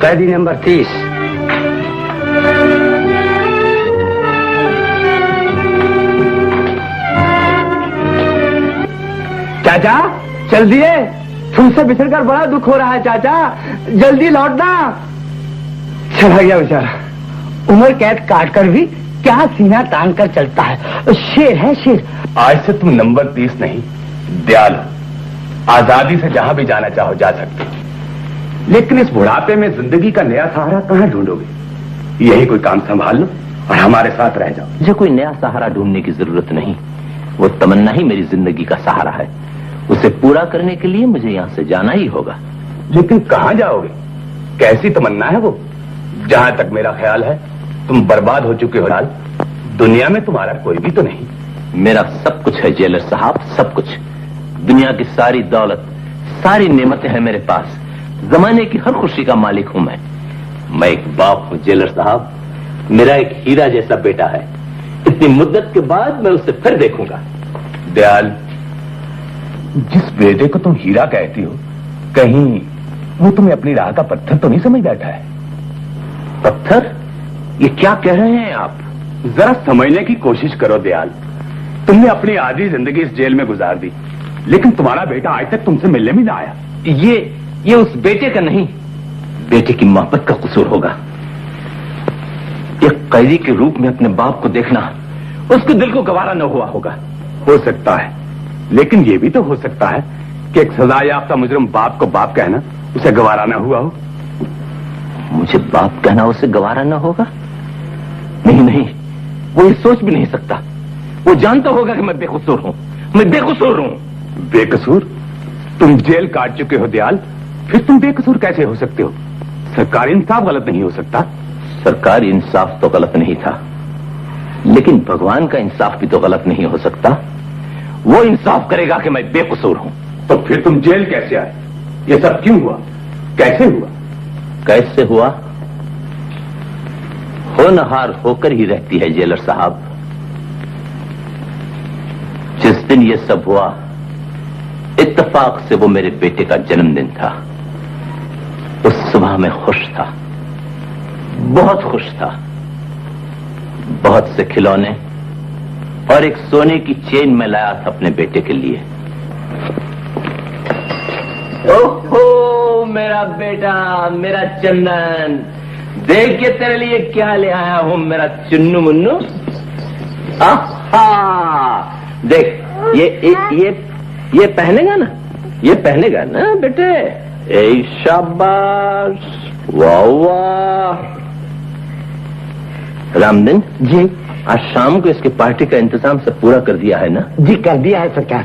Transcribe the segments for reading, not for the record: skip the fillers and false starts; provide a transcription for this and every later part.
कैदी नंबर 30। चाचा चल दिए, तुमसे बिछड़कर बड़ा दुख हो रहा है चाचा, जल्दी लौटना। चला गया बेचारा, उम्र कैद काट कर भी क्या सीना तान कर चलता है, शेर है शेर। आज से तुम नंबर 30 नहीं दयाल हो, आजादी से जहां भी जाना चाहो जा सकते हो, लेकिन इस बुढ़ापे में जिंदगी का नया सहारा कहां ढूंढोगे? यही कोई काम संभाल लो और हमारे साथ रह जाओ। मुझे कोई नया सहारा ढूंढने की जरूरत नहीं, वो तमन्ना ही मेरी जिंदगी का सहारा है। उसे पूरा करने के लिए मुझे यहाँ से जाना ही होगा। लेकिन कहां जाओगे? कैसी तमन्ना है वो? जहां तक मेरा ख्याल है तुम बर्बाद हो चुके हो लाल, दुनिया में तुम्हारा कोई भी तो नहीं। मेरा सब कुछ है जेलर साहब, सब कुछ। दुनिया की सारी दौलत, सारी नेमतें हैं मेरे पास, जमाने की हर खुशी का मालिक हूं मैं एक बाप हूं जेलर साहब। मेरा एक हीरा जैसा बेटा है, इतनी मुद्दत के बाद मैं उसे फिर देखूंगा। दयाल, जिस बेटे को तुम हीरा कहती हो, कहीं वो तुम्हें अपनी राह का पत्थर तो नहीं समझ बैठा है? पत्थर? ये क्या कह रहे हैं आप? जरा समझने की कोशिश करो दयाल। तुमने अपनी आधी जिंदगी इस जेल में गुजार दी, लेकिन तुम्हारा बेटा आज तक तुमसे मिलने भी ना आया। ये उस बेटे का नहीं, बेटे की मोहब्बत का कसूर होगा। एक कैदी के रूप में अपने बाप को देखना उसके दिल को गवारा न हुआ होगा। हो सकता है, लेकिन यह भी तो हो सकता है कि एक सजा याफ्ता मुजरिम बाप को बाप कहना उसे गवारा न हुआ हो। मुझे बाप कहना उसे गवारा न होगा? नहीं, वो ये सोच भी नहीं सकता। वो जानता होगा कि मैं बेकसूर हूं, मैं बेकसूर हूं। बेकसूर? तुम जेल काट चुके हो दयाल, फिर तुम बेकसूर कैसे हो सकते हो? सरकारी इंसाफ गलत नहीं हो सकता? सरकारी इंसाफ तो गलत नहीं था, लेकिन भगवान का इंसाफ भी तो गलत नहीं हो सकता। वो इंसाफ करेगा कि मैं बेकसूर हूं। तो फिर तुम जेल कैसे आए? ये सब क्यों हुआ? कैसे हुआ? कैसे हुआ? होनहार होकर ही रहती है जेलर साहब। जिस दिन ये सब हुआ, इत्तेफाक से वो मेरे बेटे का जन्मदिन था। उस सुबह मैं खुश था, बहुत खुश था। बहुत से खिलौने और एक सोने की चेन में लाया था अपने बेटे के लिए। ओहो मेरा बेटा, मेरा चंदन, देख के तेरे लिए क्या ले आया हूं मेरा चुन्नू मुन्नू। आहा देख, ये पहनेगा ना, ये पहनेगा ना बेटे? ए शाबाश, वाह वाह। रामदीन जी, आज शाम को इसके पार्टी का इंतजाम सब पूरा कर दिया है ना? जी कर दिया है सरकार।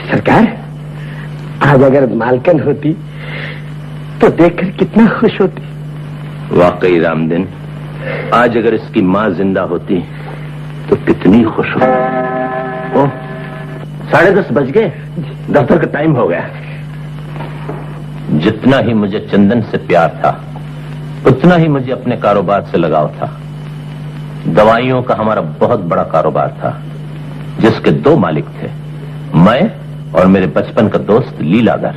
सरकार, आज अगर मालकिन होती तो देखकर कितना खुश होती। वाकई रामदिन, आज अगर इसकी मां जिंदा होती तो कितनी खुश हो। ओह, 10:30 बज गए, दफ्तर का टाइम हो गया। जितना ही मुझे चंदन से प्यार था उतना ही मुझे अपने कारोबार से लगाव था। दवाइयों का हमारा बहुत बड़ा कारोबार था जिसके 2 मालिक थे, मैं और मेरे बचपन का दोस्त लीलाधर।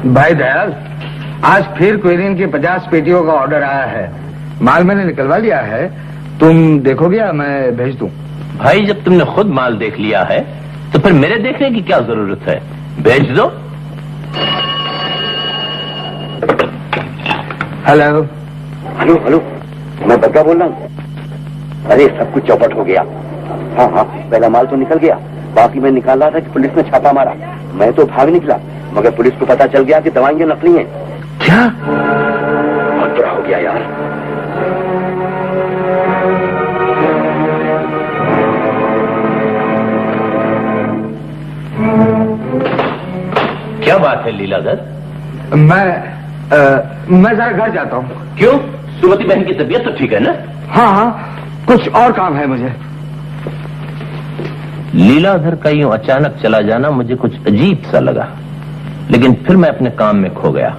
भाई दयाल, आज फिर क्वेरीन की 50 पेटियों का ऑर्डर आया है। माल मैंने निकलवा लिया है, तुम देखोगे या मैं भेज दूं? भाई, जब तुमने खुद माल देख लिया है तो फिर मेरे देखने की क्या जरूरत है? भेज दो। हेलो हेलो हेलो, मैं बग्गा बोल रहा हूँ। अरे सब कुछ चौपट हो गया। हाँ हाँ, पहला माल तो निकल गया, बाकी मैं निकाल रहा था कि पुलिस ने छापा मारा। मैं तो भाग निकला, मगर पुलिस को पता चल गया कि दवाइयां नकली हैं। क्या? बहुत बुरा हो गया यार। क्या बात है लीलाधर? मैं जरा घर जाता हूँ। क्यों? सुमति बहन की तबीयत तो ठीक है ना? हाँ हाँ, कुछ और काम है मुझे। लीलाधर का यूं अचानक चला जाना मुझे कुछ अजीब सा लगा, लेकिन फिर मैं अपने काम में खो गया।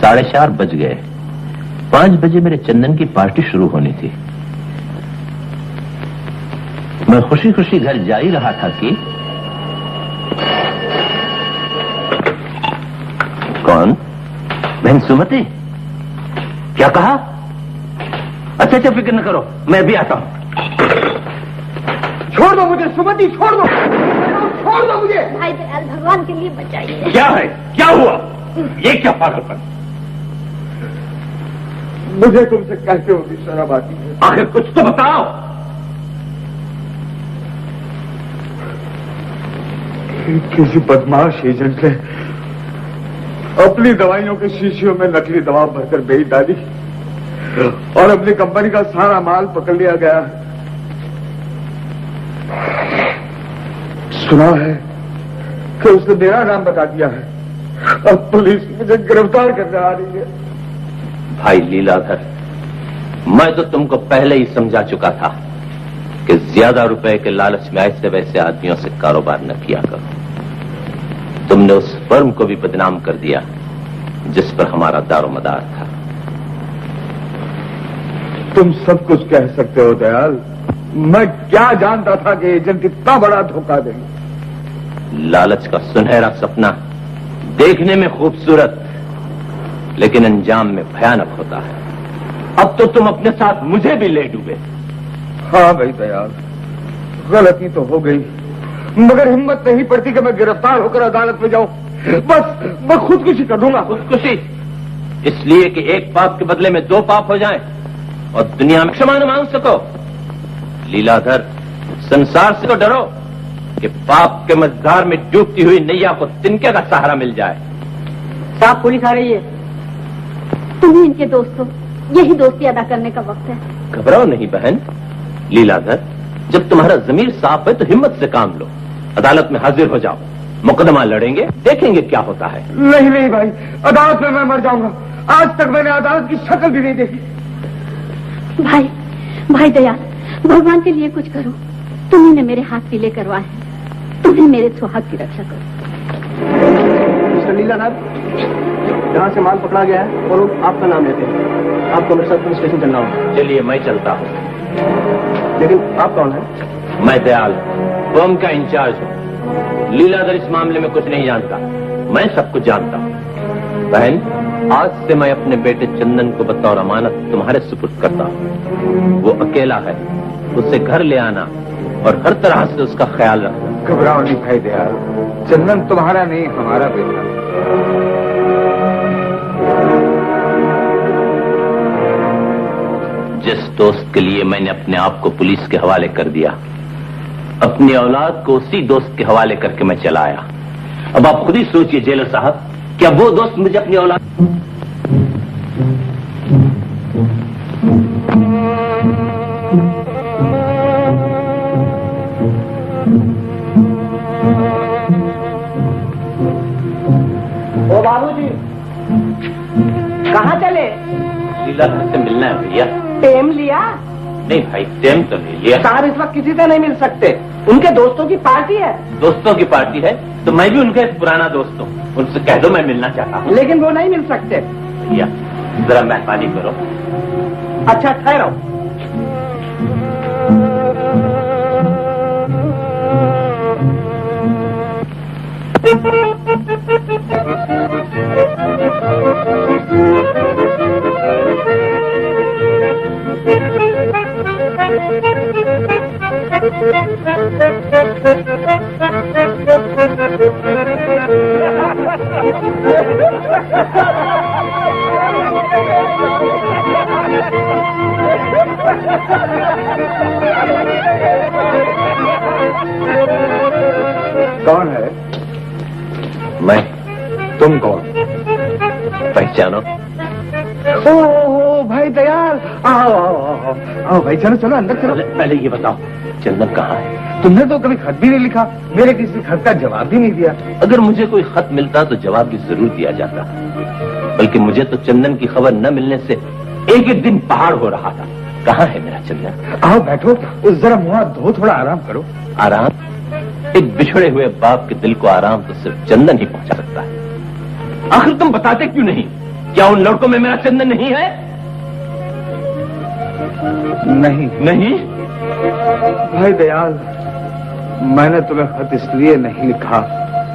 साढ़े 4 बज गए। 5 बजे मेरे चंदन की पार्टी शुरू होनी थी। मैं खुशी खुशी घर जा ही रहा था कि कौन? बहन सुमति। क्या कहा? अच्छा अच्छा, फिक्र न करो, मैं भी आता हूं। छोड़ दो मुझे सुमति, छोड़ दो, छोड़ दो मुझे। भाई दयाल, भगवान के लिए बचाइए। क्या है? क्या हुआ? ये क्या पागलपन? मुझे तुमसे कैसे होगी शर्म आती है? आखिर कुछ तो बताओ। किसी बदमाश एजेंट ने अपनी दवाइयों के शीशियों में नकली दवा भरकर बेच डाली और अपनी कंपनी का सारा माल पकड़ लिया गया। सुना है कि उसने मेरा नाम बता दिया है। अब पुलिस मुझे गिरफ्तार करने आ रही है। भाई लीलाधर, मैं तो तुमको पहले ही समझा चुका था कि ज्यादा रुपए के लालच में ऐसे वैसे आदमियों से कारोबार न किया करो। तुमने उस फर्म को भी बदनाम कर दिया जिस पर हमारा दारोमदार था। तुम सब कुछ कह सकते हो दयाल, मैं क्या जानता था कि एजेंट इतना बड़ा धोखा देंगे। लालच का सुनहरा सपना देखने में खूबसूरत लेकिन अंजाम में भयानक होता है। अब तो तुम अपने साथ मुझे भी ले डूबे। हाँ भाई दयाल, गलती तो हो गई, मगर हिम्मत नहीं पड़ती कि मैं गिरफ्तार होकर अदालत में जाऊं। बस मैं खुदकुशी कर दूंगा। खुदकुशी? इसलिए कि एक पाप के बदले में 2 पाप हो जाएं और दुनिया में क्षमा न मांग सको। लीलाधर, संसार से तो डरो कि पाप के मझधार में डूबती हुई नैया को तिनके का सहारा मिल जाए। साहब, पुलिस आ रही है। तुम ही इनके दोस्त हो, यही दोस्ती अदा करने का वक्त है। घबराओ नहीं बहन। लीलाधर, जब तुम्हारा जमीर साफ है तो हिम्मत से काम लो। अदालत में हाजिर हो जाओ, मुकदमा लड़ेंगे, देखेंगे क्या होता है। नहीं नहीं भाई, अदालत में मैं मर जाऊंगा। आज तक मैंने अदालत की शक्ल भी नहीं देखी। भाई, भाई दयाल, भगवान के लिए कुछ करो। तुम्ही ने मेरे हाथ पीले करवाए हैं, तुम्ही मेरे सुहाग की रक्षा करो। मिस्टर लीलाधर, जहाँ से माल पकड़ा गया है वो लोग आपका नाम लेते हैं। आपको मेरे साथ पुलिस स्टेशन चलना होगा। चलिए, मैं चलता हूँ। लेकिन आप कौन है? मैं दयाल, फर्म का इंचार्ज हूँ। लीलाधर इस मामले में कुछ नहीं जानता, मैं सब कुछ जानता हूँ। बहन, आज से मैं अपने बेटे चंदन को बतौर अमानत तुम्हारे सुपुर्द करता हूँ। वो अकेला है, उसे घर ले आना और हर तरह से उसका ख्याल रखना। घबराओ नहीं भाई दयाल, चंदन तुम्हारा नहीं हमारा बेटा। जिस दोस्त के लिए मैंने अपने आप को पुलिस के हवाले कर दिया, अपनी औलाद को उसी दोस्त के हवाले करके मैं चला आया। अब आप खुद ही सोचिए जेलर साहब, क्या वो दोस्त मुझे अपनी औलाद लीलाधर से मिलना है भैया। टेम लिया? नहीं भाई, टेम तो नहीं लिया। साहब इस वक्त किसी से नहीं मिल सकते, उनके दोस्तों की पार्टी है। दोस्तों की पार्टी है तो मैं भी उनका एक पुराना दोस्त हूँ, उनसे कह दो मैं मिलना चाहता हूँ। लेकिन वो नहीं मिल सकते। भैया जरा मेहरबानी करो। अच्छा ठहरो। कौन है? मैं। तुम कौन? पहचानो? ओ भाई दयाल, आओ आओ आओ आओ भाई, चलो चलो अंदर चलो। पहले ये बताओ चंदन कहाँ है? तुमने तो कभी खत भी नहीं लिखा, मेरे किसी खत का जवाब भी नहीं दिया। अगर मुझे कोई खत मिलता तो जवाब भी जरूर दिया जाता, बल्कि मुझे तो चंदन की खबर न मिलने से एक एक दिन पहाड़ हो रहा था। कहाँ है मेरा चंदन? आओ बैठो, जरा मुंह हाथ धो, थोड़ा आराम करो। आराम? एक बिछड़े हुए बाप के दिल को आराम तो सिर्फ चंदन ही पहुंचा सकता है। आखिर तुम बताते क्यों नहीं? क्या उन लड़कों में मेरा चंदन नहीं है? नहीं नहीं? भाई दयाल, मैंने तुम्हें खत इसलिए नहीं लिखा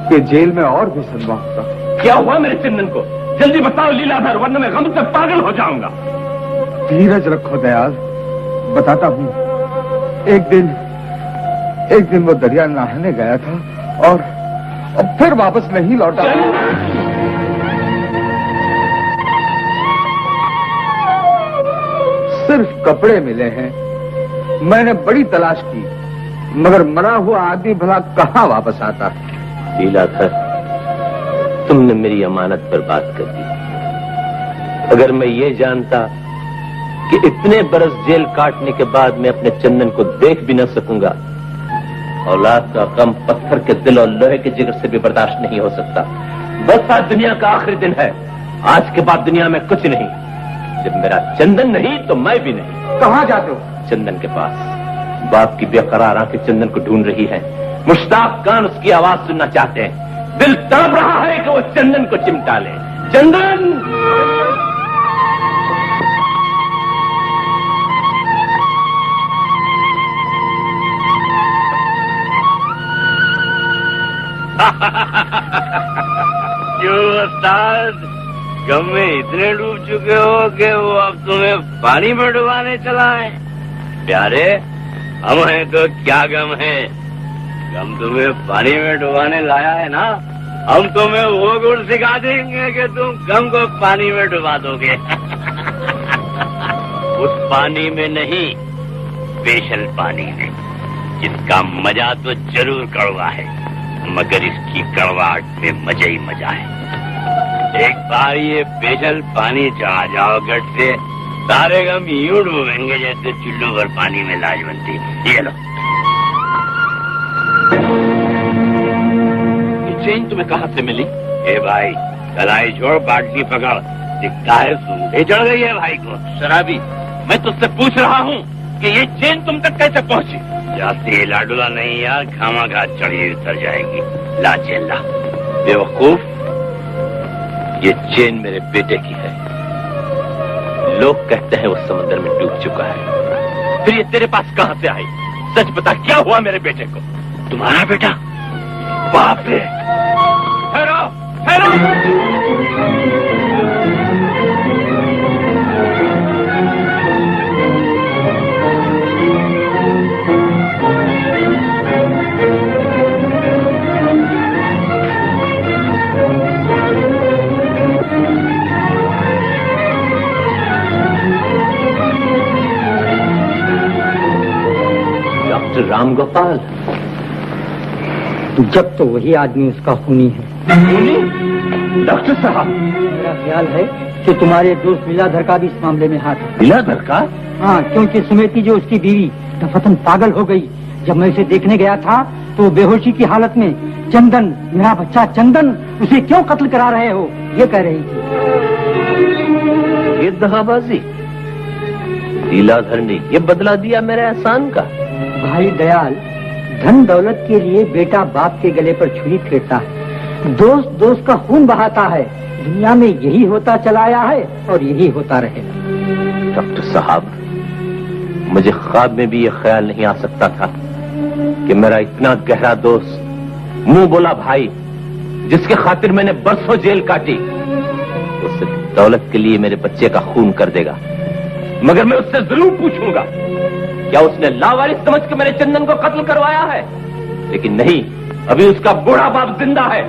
कि जेल में और भी सदमा होता। क्या हुआ मेरे चंदन को? जल्दी बताओ लीलाधर, वरना मैं गम से पागल हो जाऊंगा। धीरज रखो दयाल, बताता हूँ। एक दिन वो दरिया नहाने गया था और फिर वापस नहीं लौटा। सिर्फ कपड़े मिले हैं। मैंने बड़ी तलाश की, मगर मरा हुआ आदमी भला कहाँ वापस आता? लीलाधर, तुमने मेरी अमानत बर्बाद कर दी। अगर मैं ये जानता कि इतने बरस जेल काटने के बाद मैं अपने चंदन को देख भी न सकूंगा, औलाद का गम पत्थर के दिल और लोहे के जिगर से भी बर्दाश्त नहीं हो सकता। बस आज दुनिया का आखिरी दिन है, आज के बाद दुनिया में कुछ नहीं। जब मेरा चंदन नहीं तो मैं भी नहीं। कहाँ जाते हो? चंदन के पास। बाप की बेकरार आंखें चंदन को ढूंढ रही है, मुश्ताक कान उसकी आवाज सुनना चाहते हैं। दिल तड़प रहा है कि वो चंदन को चिमटा ले। चंदन! क्यों उस्ताद, गम में इतने डूब चुके हो कि वो अब तुम्हें पानी में डुबाने चला है? प्यारे, हम हैं तो क्या गम है, गम तुम्हें पानी में डुबाने लाया है ना। हम तुम्हें वो गुण सिखा देंगे कि तुम गम को पानी में डुबा दोगे। उस पानी में नहीं, स्पेशल पानी में, जिसका मजा तो जरूर कड़वा है, मगर इसकी कड़वाहट में मजा ही मजा है। एक बार ये स्पेशल पानी चढ़ा जाओ गट से, सारे गम यूं डूबेंगे जैसे चुल्लू भर पानी में लाज बनती। ये लो। ये चेन तुम्हें कहाँ से मिली? ए भाई, कलाई छोड़, बाटली पकड़। दिखता है सूंघे चढ़ गई है भाई को। शराबी, मैं तुझसे पूछ रहा हूँ कि ये चेन तुम तक कैसे पहुंची? जाती लाडुला नहीं यार, खामा चढ़ी उतर जाएगी। ला चेन ला। बेवकूफ, ये चेन मेरे बेटे की है। लोग कहते हैं वो समंदर में डूब चुका है, फिर ये तेरे पास कहाँ से आई? सच बता, क्या हुआ मेरे बेटे को? तुम्हारा बेटा? बाप रे! ठहरो, ठहरो! राम गोपाल, जब तो वही आदमी उसका खूनी है। डॉक्टर साहब, मेरा ख्याल है कि तुम्हारे दोस्त लीलाधर का भी इस मामले में हाथ है। लीलाधर का? हाँ, क्योंकि सुमेती जो उसकी बीवी दफतन पागल हो गई। जब मैं उसे देखने गया था तो बेहोशी की हालत में चंदन, मेरा बच्चा चंदन, उसे क्यों कत्ल करा रहे हो, ये कह रही थी। ये दगाबाजी, लीलाधर ने ये बदला दिया मेरे एहसान का। भाई दयाल, धन दौलत के लिए बेटा बाप के गले पर छुरी फेरता है, दोस्त दोस्त का खून बहाता है। दुनिया में यही होता चला आया है और यही होता रहेगा। डॉक्टर साहब, मुझे ख्वाब में भी ये ख्याल नहीं आ सकता था कि मेरा इतना गहरा दोस्त, मुंह बोला भाई, जिसके खातिर मैंने बरसों जेल काटी, वो सिर्फ दौलत के लिए मेरे बच्चे का खून कर देगा। मगर मैं उससे जरूर पूछूंगा, क्या उसने लावारिस समझ के मेरे चंदन को कत्ल करवाया है? लेकिन नहीं, अभी उसका बूढ़ा बाप जिंदा है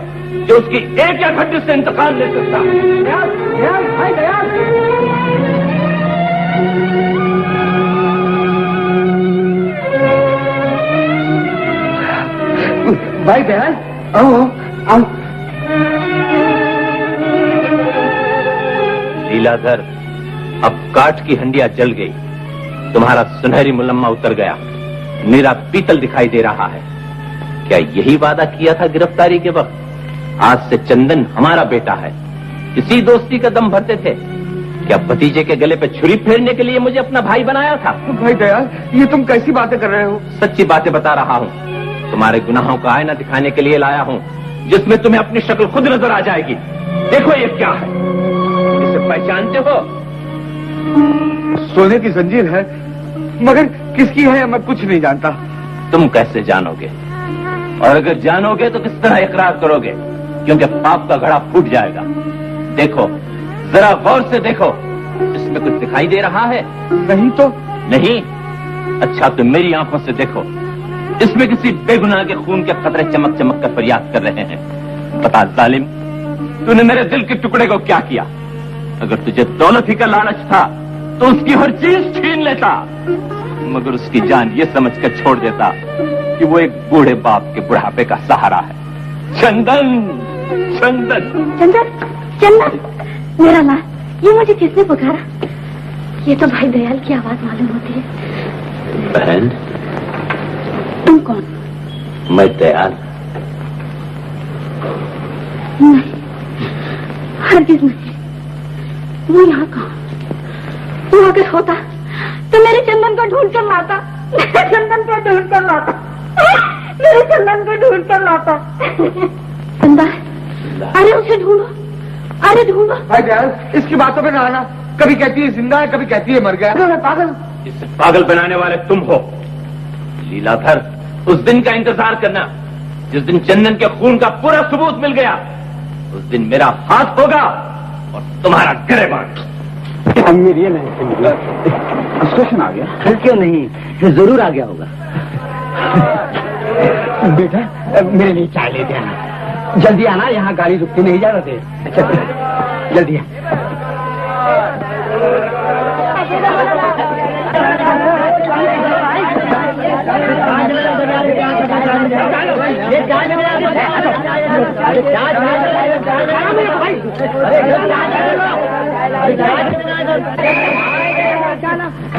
जो उसकी एक या घंटे से इंतकाल ले सकता है। दयाल, दयाल, भाई दयाल। भाई दयाल, आओ आओ। लीलाधर, अब काठ की हंडिया जल गई, तुम्हारा सुनहरी मुलम्मा उतर गया, नीरा पीतल दिखाई दे रहा है। क्या यही वादा किया था गिरफ्तारी के वक्त? आज से चंदन हमारा बेटा है। इसी दोस्ती का दम भरते थे। क्या भतीजे के गले पे छुरी फेरने के लिए मुझे अपना भाई बनाया था? भाई दयाल, ये तुम कैसी बातें कर रहे हो? सच्ची बातें बता रहा हूँ। तुम्हारे गुनाहों का आईना दिखाने के लिए लाया हूँ, जिसमें तुम्हें अपनी शक्ल खुद नजर आ जाएगी। देखो ये क्या है, इसे पहचानते हो? सोने की जंजीर है, मगर किसकी है मैं कुछ नहीं जानता। तुम कैसे जानोगे? और अगर जानोगे तो किस तरह इकरार करोगे? क्योंकि पाप का घड़ा फूट जाएगा। देखो, जरा गौर से देखो, इसमें कुछ दिखाई दे रहा है? नहीं तो नहीं? अच्छा, तुम मेरी आंखों से देखो, इसमें किसी बेगुनाह के खून के कतरे चमक चमक कर फरियाद कर रहे हैं। बता जालिम, तूने मेरे दिल के टुकड़े को क्या किया? अगर तुझे दौलत ही का लालच था तो उसकी हर चीज छीन लेता, मगर उसकी जान ये समझकर छोड़ देता कि वो एक बूढ़े बाप के बुढ़ापे का सहारा है। चंदन, चंदन, चंदन, चंदन, मेरा लाल, ये मुझे किसने पुकारा? ये तो भाई दयाल की आवाज मालूम होती है। बहन, तुम कौन? मैं दयाल। नहीं, हरगिज नहीं। वो यहाँ कहाँ? वो अगर होता तो मेरे चंदन को ढूंढ कर लाता, मेरे चंदन को ढूंढ कर लाता, मेरे चंदन को ढूंढ कर लाता। चंदा, अरे उसे ढूंढो, अरे ढूंढो। भाई दयाल, इसकी बातों में ना आना। कभी कहती है जिंदा है, कभी कहती है मर गया। मैं पागल। इसे पागल बनाने वाले तुम हो। लीलाधर, उस दिन का इंतजार करना जिस दिन चंदन के खून का पूरा सबूत मिल गया। उस दिन मेरा हाथ होगा और तुम्हारा गिरेबान। मेरी ये नहीं, स्टेशन आ गया? फिर क्यों नहीं, जरूर आ गया होगा। बेटा, मेरे लिए चाय लेते आना, जल्दी आना, यहाँ गाड़ी रुकती नहीं जा रहे। अच्छा, जल्दी आ।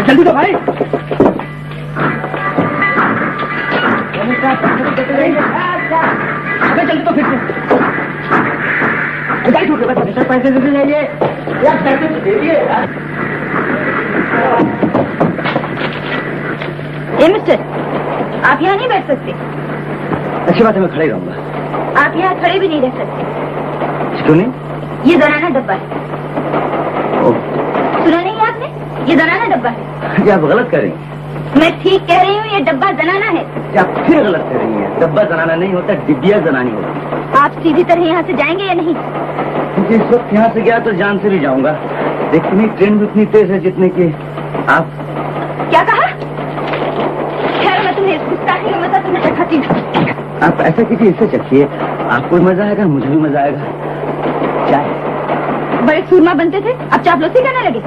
जल्दी तो भाई। अबे जल्दी तो, फिर से पैसे दे दीजिए यार, पैसे तो दे दिए। मिस्टर, आप यहाँ नहीं बैठ सकते। अच्छी बात है, मैं खड़े रहूंगा। आप यहाँ खड़े भी नहीं रह सकते। क्यों नहीं? ये जनाना डब्बा है। सुना नहीं आपने? ये जनाना डब्बा है। क्या आप गलत कर रही हैं? मैं ठीक कह रही हूँ, ये डब्बा जनाना है। क्या आप फिर गलत कर रही हैं? डब्बा जनाना नहीं होता, डिब्बिया जनानी होती। आप सीधी तरह यहाँ से जाएंगे या नहीं? क्योंकि इस वक्त यहाँ से गया तो जान से भी जाऊंगा। देखती ट्रेन भी उतनी तेज है जितने की आप। क्या कहा? खैर, मैं तुम्हें इस गुस्ताखी का मजा तुम्हें चखाती हूँ। आप ऐसा कीजिए, इसे चखिए, आपको भी मजा आएगा, मुझे भी मजा आएगा। चाय। बड़े सूरमा बनते थे, अब चापलूसी करने लगे।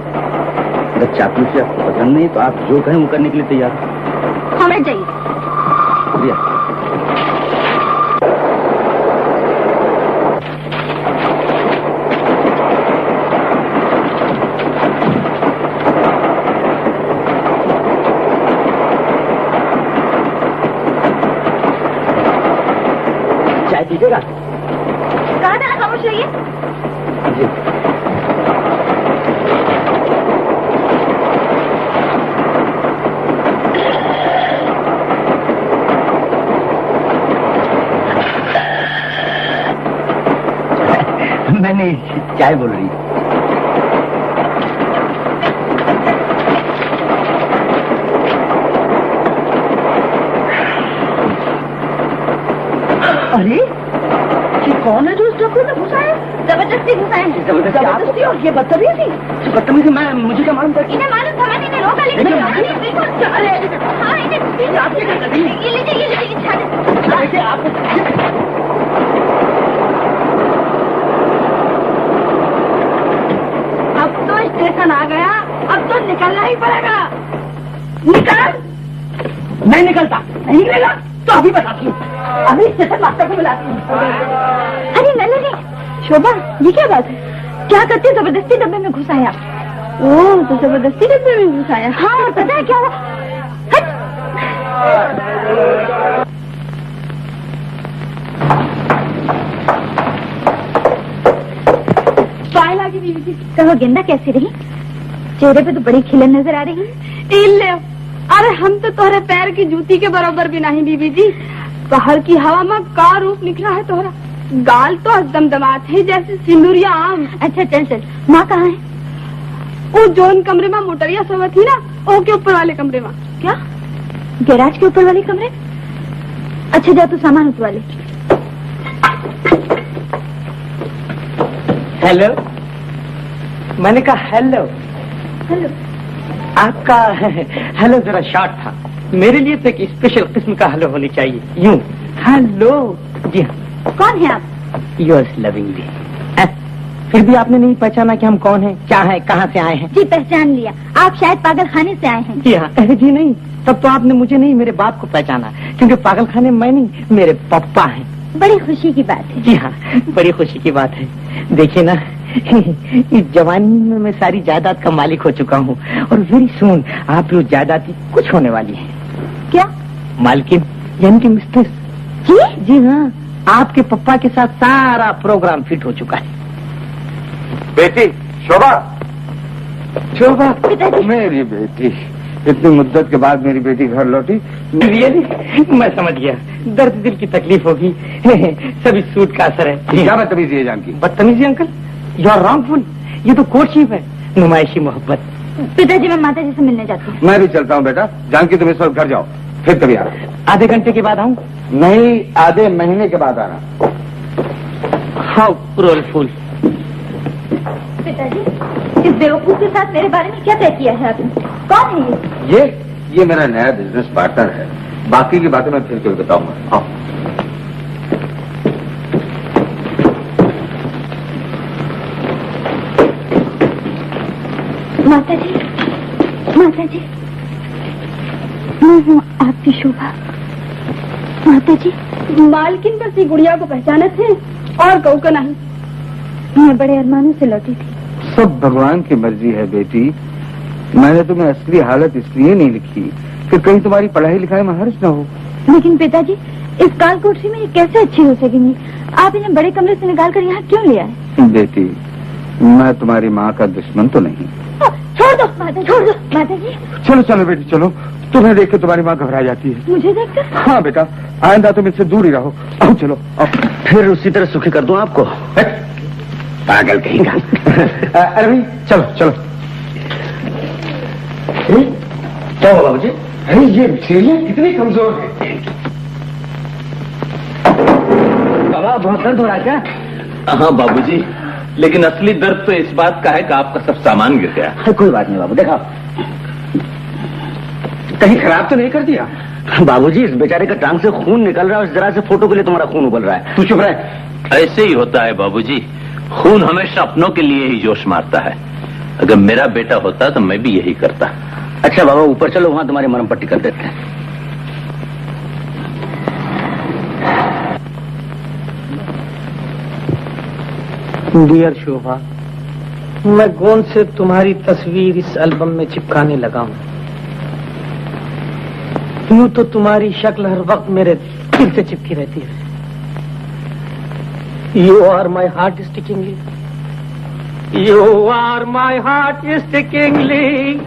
अगर चापलूसी आपको पसंद नहीं तो आप जो कहें वो करने के लिए तैयार। हाँ, बैठ जाइए। चाय पीजिएगा? कहा था ना खामोश रहिए। जी। नहीं, चाय बोल रही। अरे ये कौन है जो इस डब्बे में घुसा है? जबरदस्ती घुसाए हैं। जबरदस्ती और ये बदतमीजी। बदतमीजी मैं मुझे क्या मालूम था? इन्हें मालूम था, मैंने इन्हें रोका, लेकिन हाँ, इन्हें ये लीजिए अब तो स्टेशन आ गया, अब तो निकलना ही पड़ेगा। निकल। नहीं निकलता। नहीं निकलेगा तो अभी बताती हूँ, अभी स्टेशन मास्टर को बुलाती हूँ। अरे नहीं शोभा, ये क्या बात है? क्या करती जबरदस्ती डब्बे में घुसाया? ओह, तो जबरदस्ती डब्बे में घुसाया। हाँ, और पता है क्या हुआ? पाए लागी बीवी जी, कहो गेंदा कैसी रही? चेहरे पे तो बड़ी खिलन नजर आ रही है। अरे हम तो तुम्हारे पैर की जूती के बराबर भी नहीं बीबी जी। बाहर की हवा में का रूप निकला है तोहरा। गाल तो दमदमात है जैसे सिंदूरिया आम। अच्छा चल, माँ कहाँ है? वो जोन कमरे में मोटरिया सोवा थी ना, ओ के ऊपर वाले कमरे में। क्या? गैराज के ऊपर वाले कमरे? अच्छा जा तू सामान उठवा ले। हेलो, मैंने कहा हेलो। हेलो, आपका हेलो जरा शॉर्ट था, मेरे लिए तो एक स्पेशल किस्म का हेलो होनी चाहिए, यूं हेलो। जी हाँ। कौन है आप? Yours lovingly. फिर भी आपने नहीं पहचाना कि हम कौन हैं, क्या हैं, कहाँ से आए हैं? जी पहचान लिया, आप शायद पागल खाने से आए हैं। जी हाँ। जी नहीं, तब तो आपने मुझे नहीं मेरे बाप को पहचाना, क्योंकि पागल खाने मैं नहीं, मेरे पप्पा हैं। बड़ी खुशी की बात है। जी हाँ, बड़ी खुशी की बात है। देखिए ना, इस जवानी में मैं सारी जायदाद का मालिक हो चुका हूँ, और वेरी सून आप लोग जायदाद की कुछ होने वाली है। क्या? मालकिन यानी कि मिस्ट्रेस। जी? जी हाँ, आपके पप्पा के साथ सारा प्रोग्राम फिट हो चुका है। बेटी शोभा, शोभा पिताजी। मेरी बेटी, इतनी मुद्दत के बाद मेरी बेटी घर लौटी। रियली? मैं समझ गया, दर्द दिल की तकलीफ होगी। सब इस सूट का असर है। क्या बदतमीजी है जानकी? बदतमीजी अंकल? यू आर रॉन्गफुल, ये तो कोर्टशिप है, नुमाइशी मोहब्बत। पिताजी मैं माता जी से मिलने जाती हूँ। मैं भी चलता हूँ बेटा। जानकी तुम इस वक्त घर जाओ, फिर कभी आना। आधे घंटे के बाद आऊँ? नहीं, आधे महीने के बाद आना। हाउ रोलफुल। पिताजी, इस बेवकूफ के साथ मेरे बारे में क्या तय किया है आपने? कौन है ये? ये मेरा नया बिजनेस पार्टनर है, बाकी की बातें मैं फिर कभी बताऊंगा। आओ। माता जी, माता जी, मैं हूँ आपकी शोभा। माता जी, मालकिन बस ये गुड़िया को पहचाने थे और कहू का नहीं। मैं बड़े अरमानों से लौटी थी। सब भगवान की मर्जी है बेटी। मैंने तुम्हें असली हालत इसलिए नहीं लिखी कि कहीं तुम्हारी पढ़ाई लिखाई में हर्ज न हो। लेकिन पिताजी, इस काल कोठरी में ये कैसे अच्छी हो सकेंगी? आप इन्हें बड़े कमरे से निकाल कर यहाँ क्यों ले आए? बेटी, मैं तुम्हारी माँ का दुश्मन तो नहीं। छोड़ दो माता, छोड़ दो माता जी। चलो चलो बेटी चलो, तुम्हें देख के तुम्हारी माँ घबरा जाती है। मुझे देखकर? हाँ बेटा, आइंदा तुम इससे दूर ही रहो। आओ चलो। फिर उसी तरह सुखी कर दूं आपको? पागल कहेगा। अरे भाई चलो चलो। क्या हुआ बाबूजी? अरे ये सीढ़ियाँ कितनी कमजोर है। बाबा बहुत दर्द हो रहा है क्या? हाँ बाबूजी, लेकिन असली दर्द तो इस बात का है कि आपका सब सामान गिर गया। कोई बात नहीं बाबू, देखा कहीं खराब तो नहीं कर दिया? बाबूजी, इस बेचारे का टांग से खून निकल रहा है और जरा से फोटो के लिए तुम्हारा खून उबल रहा है। तू चुप रहे। ऐसे ही होता है बाबूजी, खून हमेशा अपनों के लिए ही जोश मारता है। अगर मेरा बेटा होता तो मैं भी यही करता। अच्छा बाबा, ऊपर चलो, वहाँ तुम्हारी मरहम पट्टी कर देते हैं। डियर शोभा, मैं गोंद से तुम्हारी तस्वीर इस एल्बम में चिपकाने लगा हूँ। यूं तो तुम्हारी शक्ल हर वक्त मेरे दिल से चिपकी रहती है। You are my heart stickingly, you are my heart stickingly.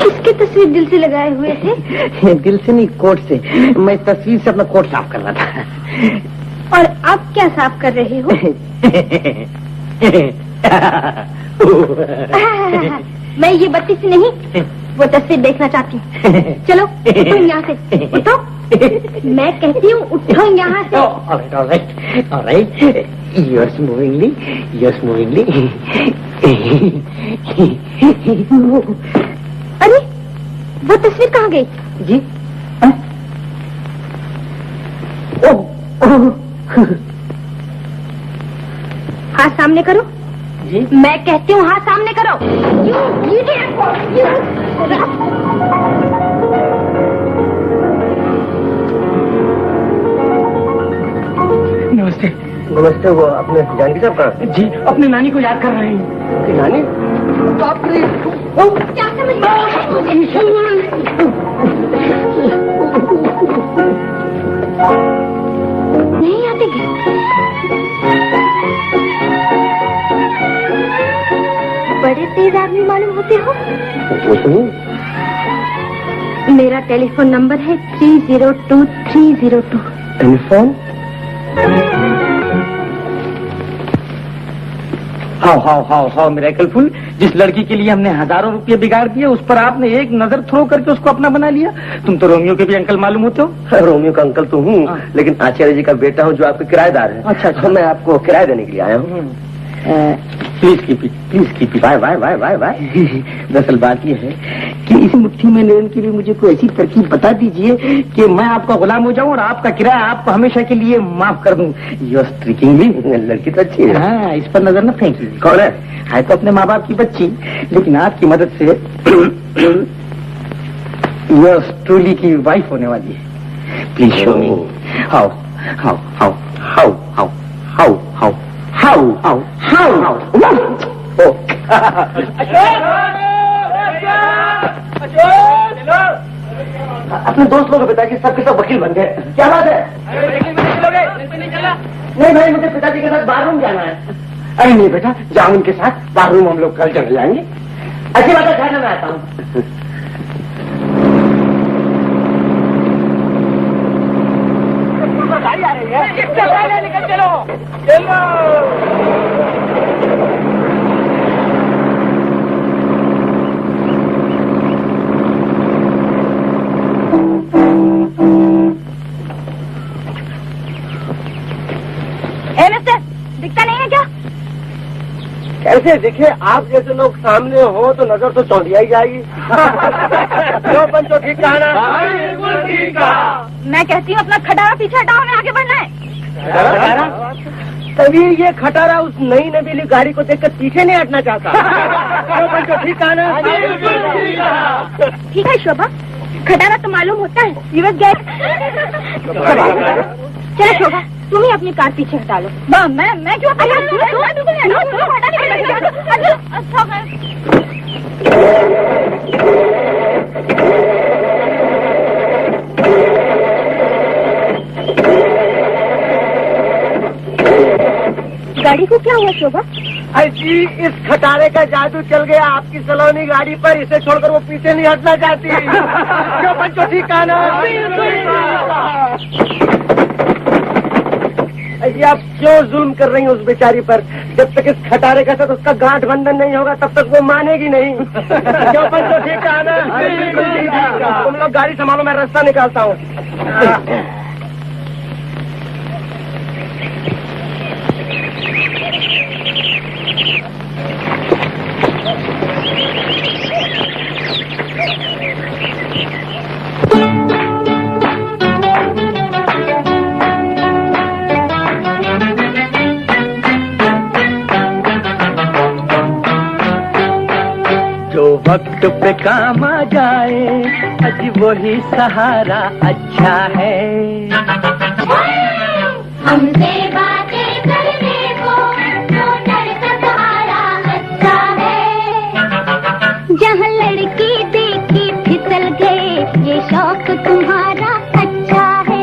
किसकी तस्वीर दिल से लगाए हुए थे? दिल से नहीं, कोट से। मैं तस्वीर से अपना कोट साफ कर रहा था। और अब क्या साफ कर रहे हो? मैं ये बत्ती से नहीं, वो तस्वीर देखना चाहती हूँ। चलो उठो यहाँ से, उठो। मैं कहती हूँ उठो यहाँ से। All right. Yours movingly. अरे वो तस्वीर कहाँ गई? जी? हाथ सामने करो। जी? मैं कहती हूँ हाथ सामने करो। नमस्ते। नमस्ते, वो अपने जानकी साहब कहाँ? जी, अपनी नानी को याद कर रहे हैं। आपकी नानी? बाप रे। क्या समझ नहीं आते क्या? बड़े तेज आदमी मालूम होते हो। मेरा टेलीफोन नंबर है 302302। टेलीफोन? हाउ मिरेकलफुल। जिस लड़की के लिए हमने हजारों रुपए बिगाड़ दिए, उस पर आपने एक नजर थ्रो करके उसको अपना बना लिया। तुम तो रोमियो के भी अंकल मालूम होते हो। रोमियो का अंकल तो हूँ, लेकिन आचार्य जी का बेटा हूँ जो आपके किराएदार है। अच्छा। मैं आपको किराया देने के लिए आया हूँ। Please keep it. बाय। दरअसल बात यह है कि इस मुट्ठी में लेने के लिए मुझे कोई ऐसी तरकीब बता दीजिए कि मैं आपका गुलाम हो जाऊं और आपका किराया आपको हमेशा के लिए माफ कर दूं। You're strikingly। लड़की तो अच्छी है। हाँ, इस पर नजर न फेंकिए। कौन है? है तो अपने माँ बाप की बच्ची, लेकिन आपकी मदद से Yours truly की वाइफ होने वाली है। Please show me how. अपने दोस्त लोग पिताजी सबके सब वकील बन गए। क्या बात है? नहीं भाई, मुझे पिताजी के साथ बाथरूम जाना है। अरे नहीं बेटा, जाओ उनके साथ बाथरूम, हम लोग कल चले जाएंगे। अच्छी बात है, खाना मैं आता हूँ। गाड़ी आ रही है, निकल चलो। दिखता नहीं है क्या? कैसे दिखे? आप जैसे लोग सामने हो तो नजर तो चौंधिया ही जाएगी। क्यों पंचो, ठीक कहा ना? बिल्कुल ठीक कहा। मैं कहती हूँ अपना खटारा पीछे हटाओ, हमें आगे बढ़ना है। तभी ये खटारा उस नई नवीली गाड़ी को देखकर पीछे नहीं हटना चाहता। क्यों पंचो, ठीक कहा ना? बिल्कुल ठीक कहा। ठीक है शोभा, खटारा तो मालूम होता है, रिवर्स गए। चलो शोभा, तुम ही अपनी कार पीछे हटा लो। मैं क्यों? गाड़ी को क्या हुआ शोभा? जी, इस खटारे का जादू चल गया आपकी सलोनी गाड़ी पर। इसे छोड़कर वो पीछे नहीं हटना चाहती। क्यों पंचो, ठीक कहा ना? जी, आप क्यों जुल्म कर रही हैं उस बेचारी पर? जब तक इस खटारे का साथ उसका गांठ बंधन नहीं होगा तब तक वो मानेगी नहीं। क्यों पंचो, ठीक कहा ना? तुम लोग गाड़ी संभालो, मैं रास्ता निकालता हूँ। जो वक्त पे काम आ जाए, अजी वही सहारा अच्छा है। हमसे बातें करने को तो डर का सहारा अच्छा है। जहाँ लड़की देखी फिसल गए, ये शौक तुम्हारा अच्छा है।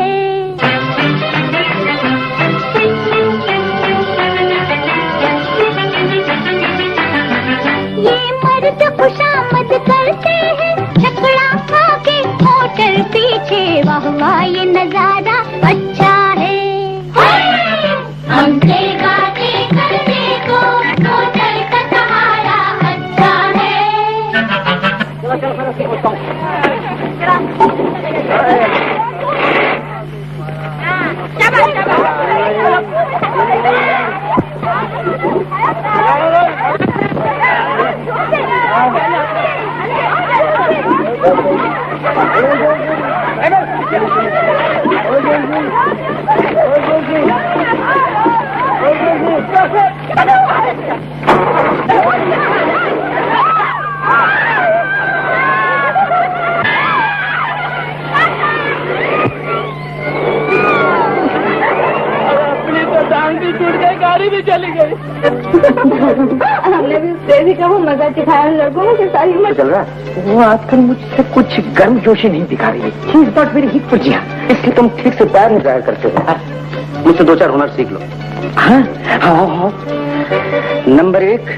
ये मर्द खुशामद करते हैं, छकड़ा हुआ ये नजारा अच्छा है। हमसे बातें करने को मोटर का सहारा अच्छा गाड़ी भी चली गई। हमने भी उससे का वो मजा दिखाया लड़कों में सारी उम्र चल रहा है। वो आजकल मुझसे कुछ गर्म जोशी नहीं दिखा रही है। चीज बात मेरी हित पर जिया, इसलिए तुम ठीक से पैर नहीं जाया करते हो। मुझसे 2-4 हुनर सीख लो। हाँ हाँ हाँ। नंबर 1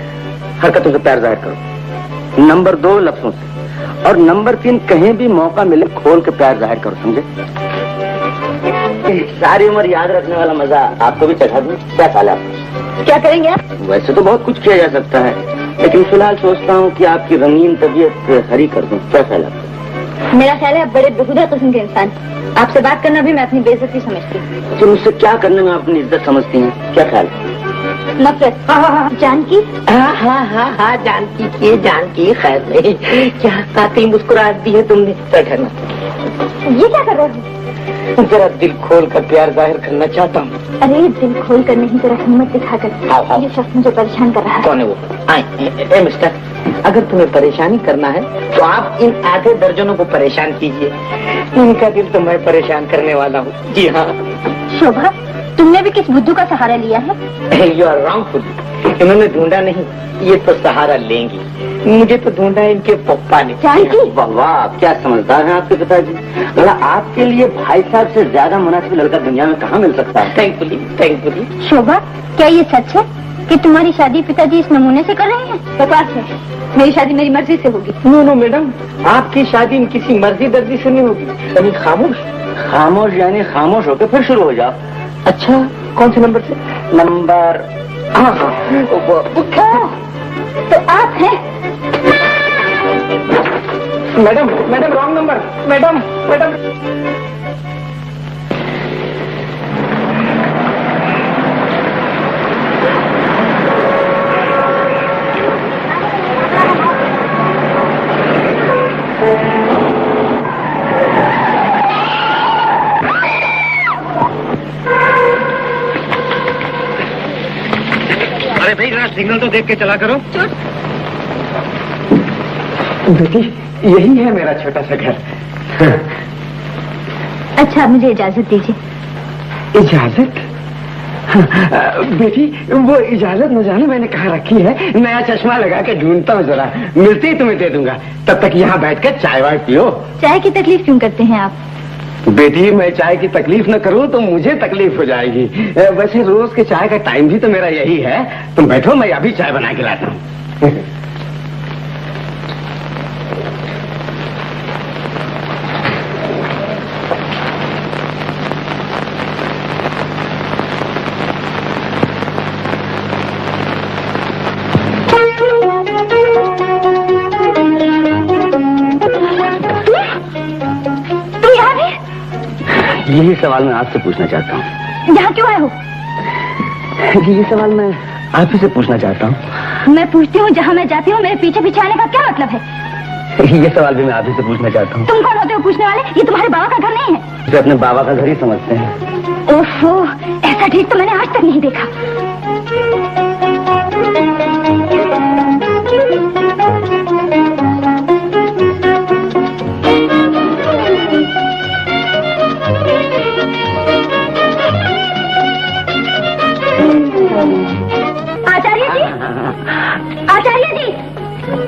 हरकतों से पैर जाहिर करो। नंबर 2 लफ्जों से। और नंबर 3 कहीं भी मौका मिले खोल के पैर जाहिर करो, समझे? सारी उम्र याद रखने वाला मजा आपको भी चखा दूं? क्या ख्याल है आपका? क्या करेंगे आप? वैसे तो बहुत कुछ किया जा सकता है, लेकिन फिलहाल सोचता हूँ कि आपकी रंगीन तबीयत हरी कर दूं। क्या ख्याल है आपका? मेरा ख्याल है आप बड़े बेहुदा किस्म के इंसान। आपसे बात करना भी मैं अपनी बेइज्जती समझती हूँ। तो मुझसे क्या करने में अपनी इज्जत समझती हैं? क्या ख्याल है? नफरत। जानकी? हाँ हाँ हाँ हाँ, जानकी की जानकी। खैर नहीं, क्या कातिल मुस्कुराहट दी है तुमने। बैठना। ये क्या कर रहे हो? जरा दिल खोल कर प्यार जाहिर करना चाहता हूँ। अरे दिल खोल कर नहीं, जरा हिम्मत दिखाकर। हाँ। ये शख्स मुझे परेशान कर रहा है। कौन है वो? ए मिस्टर, अगर तुम्हें परेशानी करना है तो आप इन आधे दर्जनों को परेशान कीजिए। इनका दिल तो मैं परेशान करने वाला हूँ। जी हाँ। शोभा, तुमने भी किस बुद्धू का सहारा लिया है? You are wrong full. इन्होंने ढूंढा नहीं, ये तो सहारा लेंगी। मुझे तो ढूंढा इनके पप्पा ने। जानकी? वाह वाह, क्या समझदार हैं आपके पिताजी। भला आपके लिए भाई साहब से ज्यादा मुनासिब लड़का दुनिया में कहाँ मिल सकता है? थैंकफुली। शोभा, क्या ये सच है कि तुम्हारी शादी पिताजी इस नमूने से कर रहे हैं? बकवास है। मेरी शादी मेरी मर्जी से होगी। नो मैडम, आपकी शादी किसी मर्जी दर्जी से नहीं होगी। यानी खामोश यानी खामोश होकर फिर शुरू हो जाओ। अच्छा, कौन से नंबर से? नंबर तो आप हैं? Madam wrong number. मैडम अरे भाई जरा सिग्नल तो देख के चला करो। बेटी, यही है मेरा छोटा सा घर। अच्छा, मुझे इजाजत दीजिए। इजाजत? बेटी, वो इजाजत न जाने मैंने कहाँ रखी है। नया चश्मा लगा के ढूंढता हूँ, जरा मिलते ही तुम्हें दे दूंगा। तब तक यहाँ बैठकर चाय वाय पियो। चाय की तकलीफ क्यों करते हैं आप? बेटी, मैं चाय की तकलीफ न करूं तो मुझे तकलीफ हो जाएगी। वैसे रोज के चाय का टाइम भी तो मेरा यही है। तुम बैठो, मैं अभी चाय बना के लाता हूँ। यही सवाल मैं आपसे पूछना चाहता हूँ। यहाँ क्यों आए हो? ये सवाल मैं आप ही से पूछना चाहता हूँ। मैं पूछती हूँ, जहाँ मैं जाती हूँ मेरे पीछे पीछे आने का क्या मतलब है? ये सवाल भी मैं आप ही से पूछना चाहता हूँ। तुम कौन होते हो पूछने वाले? ये तुम्हारे बाबा का घर नहीं है। इसे अपने बाबा का घर ही समझते हैं। ओफो, ऐसा ठीक तो मैंने आज तक नहीं देखा।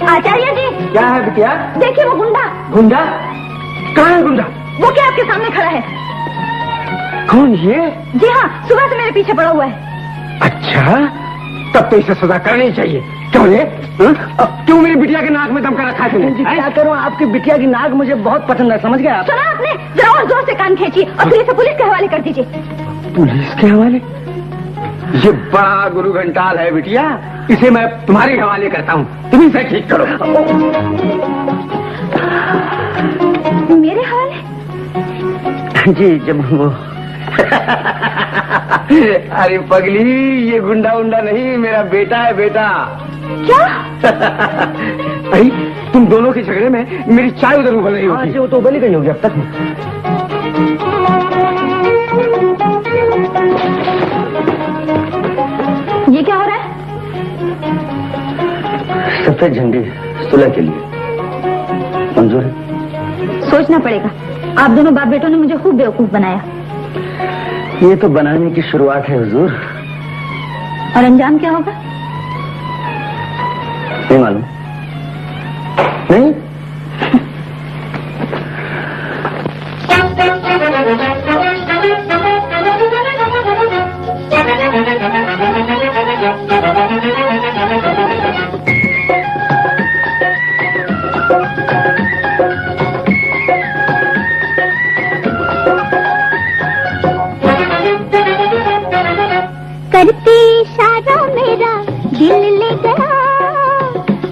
आचार्य जी, क्या है बिटिया? देखिए वो गुंडा। गुंडा? कहाँ है गुंडा? वो क्या आपके सामने खड़ा है? कौन ये? जी हाँ, सुबह से मेरे पीछे पड़ा हुआ है। अच्छा, तब तो इसे सजा करनी चाहिए। क्यों रे? क्यों मेरी बिटिया के नाक में दम कर रखा है तूने? क्या करूं, आपकी बिटिया की नाक मुझे बहुत पसंद है, समझ गए आप? सुना आपने? जरा और जोर से कान खींचिए और फिर इसे पुलिस के हवाले कर दीजिए। पुलिस के हवाले? ये बड़ा गुरु घंटाल है बिटिया, इसे मैं तुम्हारे हवाले करता हूँ, तुम इसे ठीक करो। मेरे हवाले? जी जब वो अरे पगली, ये गुंडा उंडा नहीं, मेरा बेटा है, बेटा। क्या? अरे तुम दोनों के झगड़े में मेरी चाय उधर उबल रही होगी। वो तो उबल ही गई होगी अब तक। ये क्या हो रहा है? सफेद झंडी सुलह के लिए मंजूर है? सोचना पड़ेगा। आप दोनों बाप बेटों ने मुझे खूब बेवकूफ बनाया। ये तो बनाने की शुरुआत है हुजूर। और अंजाम क्या होगा? नहीं मालूम। नहीं? करते इशारा मेरा दिल ले गया,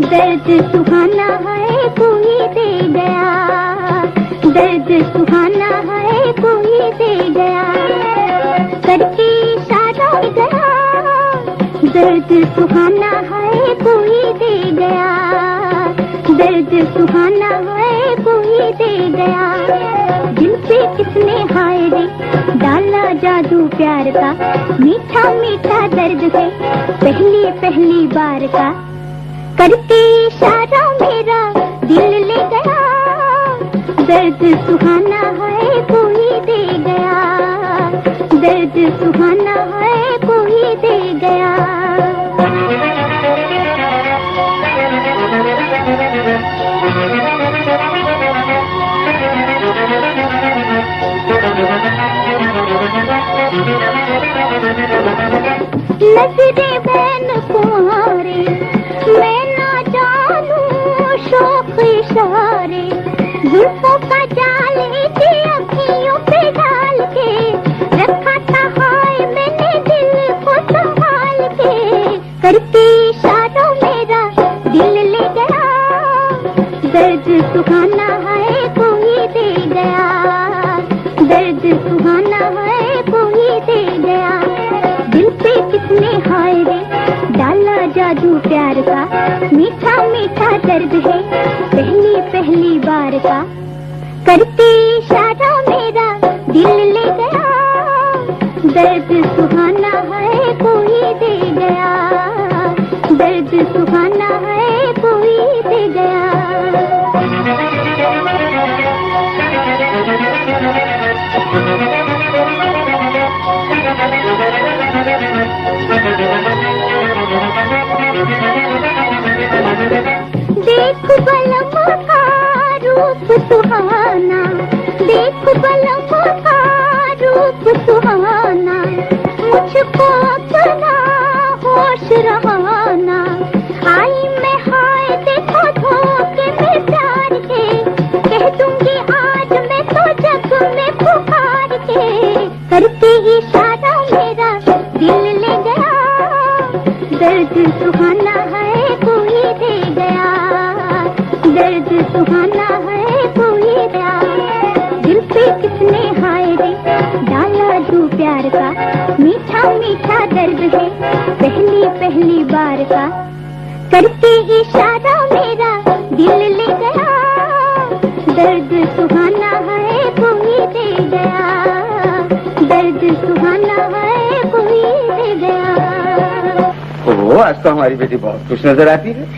दर्द सुहाना है कोई दे गया, दर्द सुहाना है कोई दे गया। करते इशारा गया, दर्द सुहाना है कोई दे गया, दर्द सुहाना है कोई दे गया। दिल पे किसने हाय रे डाला जादू प्यार का, मीठा मीठा दर्द है पहली पहली बार का। करते इशारा मेरा दिल ले गया, दर्द सुहाना है कोई दे गया, दर्द सुहाना है कोई दे गया। नजरे बैन कुंवारे मैं ना जानूं शौक इशारे, जुल्फों का जाल इसी अखियों पे डाल के रखा था हाय मैंने दिल को संभाल के। करते इशारों मेरा दिल ले गया, दर्द सुहाना है कोई दे गया, दर्द सुहाना है कोई दे गया। दिल पे किसने हाय रे डाला जादू प्यार का, मीठा मीठा दर्द है पहली पहली बार का। करते इशारा मेरा दिल ले गया, दर्द सुहाना है कोई दे गया, दर्द सुहाना है कोई दे गया। देख बलम का रूप सुहाना, देख बलम का रूप सुहाना, मुझको अपना होश रहाना। आई मैं हाय देखो धोखे में प्यार के, कह दूंगी आज मैं तो जग में पुकार के। करते इशारा मेरा दिल ले गया, दर्द सुहाना है कोई दे गया, दर्द सुहाना है कोई दया। दिल पे किसने हाय रे डाला दू प्यार का, मीठा मीठा दर्द है पहली पहली बार का। करते इशारा मेरा दिल ले गया, दर्द सुहाना है कोई दे गया, दर्द सुहाना है कोई दे गया। ओह, आज तो हमारी बेटी बहुत खुश नजर आती है।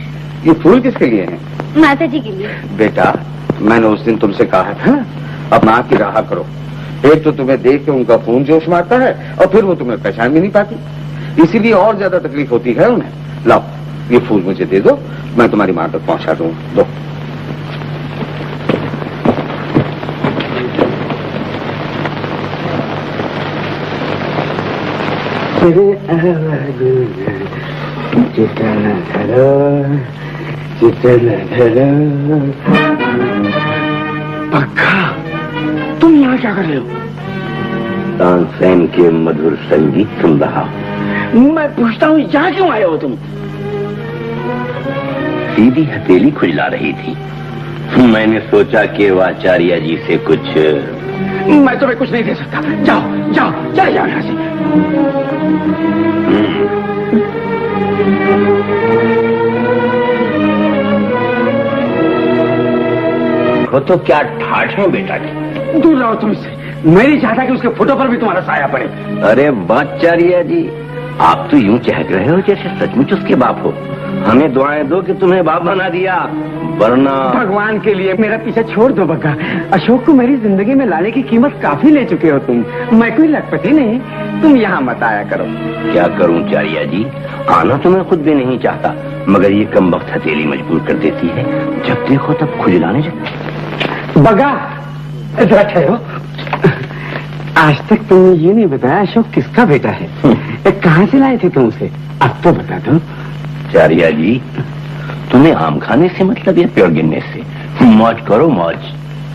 ये फूल किसके लिए है? माता जी के लिए। बेटा, मैंने उस दिन तुमसे कहा था अपना आँख की राह करो। एक तो तुम्हें देख के उनका खून जोश मारता है और फिर वो तुम्हें पहचान भी नहीं पाती, इसीलिए और ज्यादा तकलीफ होती है उन्हें। लाओ ये फूल मुझे दे दो, मैं तुम्हारी माँ तक पहुंचा दूंगा। दो। चित्र धरो, चित्र धरो। पक्का तुम यहाँ क्या कर रहे हो? तानसेन के मधुर संगीत सुन रहा। मैं पूछता हूँ यहाँ क्यों आए हो तुम? सीधी हथेली खुजला रही थी। मैंने सोचा कि वो आचार्य जी से कुछ। मैं तुम्हें कुछ नहीं दे सकता। जाओ जाओ चले जाओ यहाँ से। वो तो क्या ठाठ है बेटा की। दूर रहो तुम इससे। मैं नहीं चाहता कि उसके फोटो पर भी तुम्हारा साया पड़े। अरे बाचार्य जी, आप तो यूं चहक रहे हो जैसे सचमुच उसके बाप हो। हमें दुआएं दो कि तुम्हें बाप बना दिया, वरना। भगवान के लिए मेरा पीछे छोड़ दो बग्गा। अशोक को मेरी जिंदगी में लाने की कीमत काफी ले चुके हो तुम। मैं कोई लखपति नहीं, तुम यहाँ मत आया करो। क्या करूं चारिया जी, आना तो मैं खुद भी नहीं चाहता, मगर ये कमबख्त हथेली मजबूर कर देती है। जब देखो तब खुजलाने लगती। बग्गा जरा ठहरो। आज तक तुमने ये नहीं बताया अशोक किसका बेटा है। कहाँ से लाए थे तुम उसे? अब तो बता दो। चारिया जी, तुम्हें आम खाने से मतलब या प्योर गिनने से? मौज करो मौज।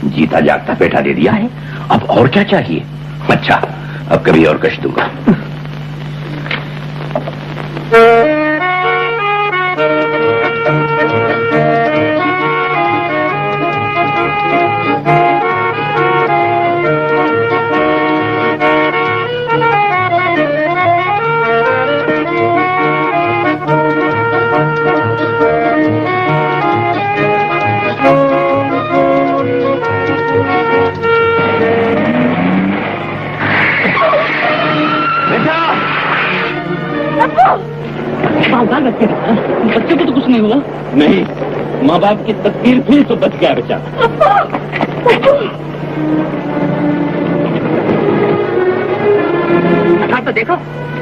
जीता जागता बेटा दे दिया है, अब और क्या चाहिए? अच्छा, अब कभी और कष्ट दूंगा। बच्चे को तो कुछ नहीं हुआ। नहीं, माँ बाप की तकदीर भी तो बच गया बेचारा। तो देखो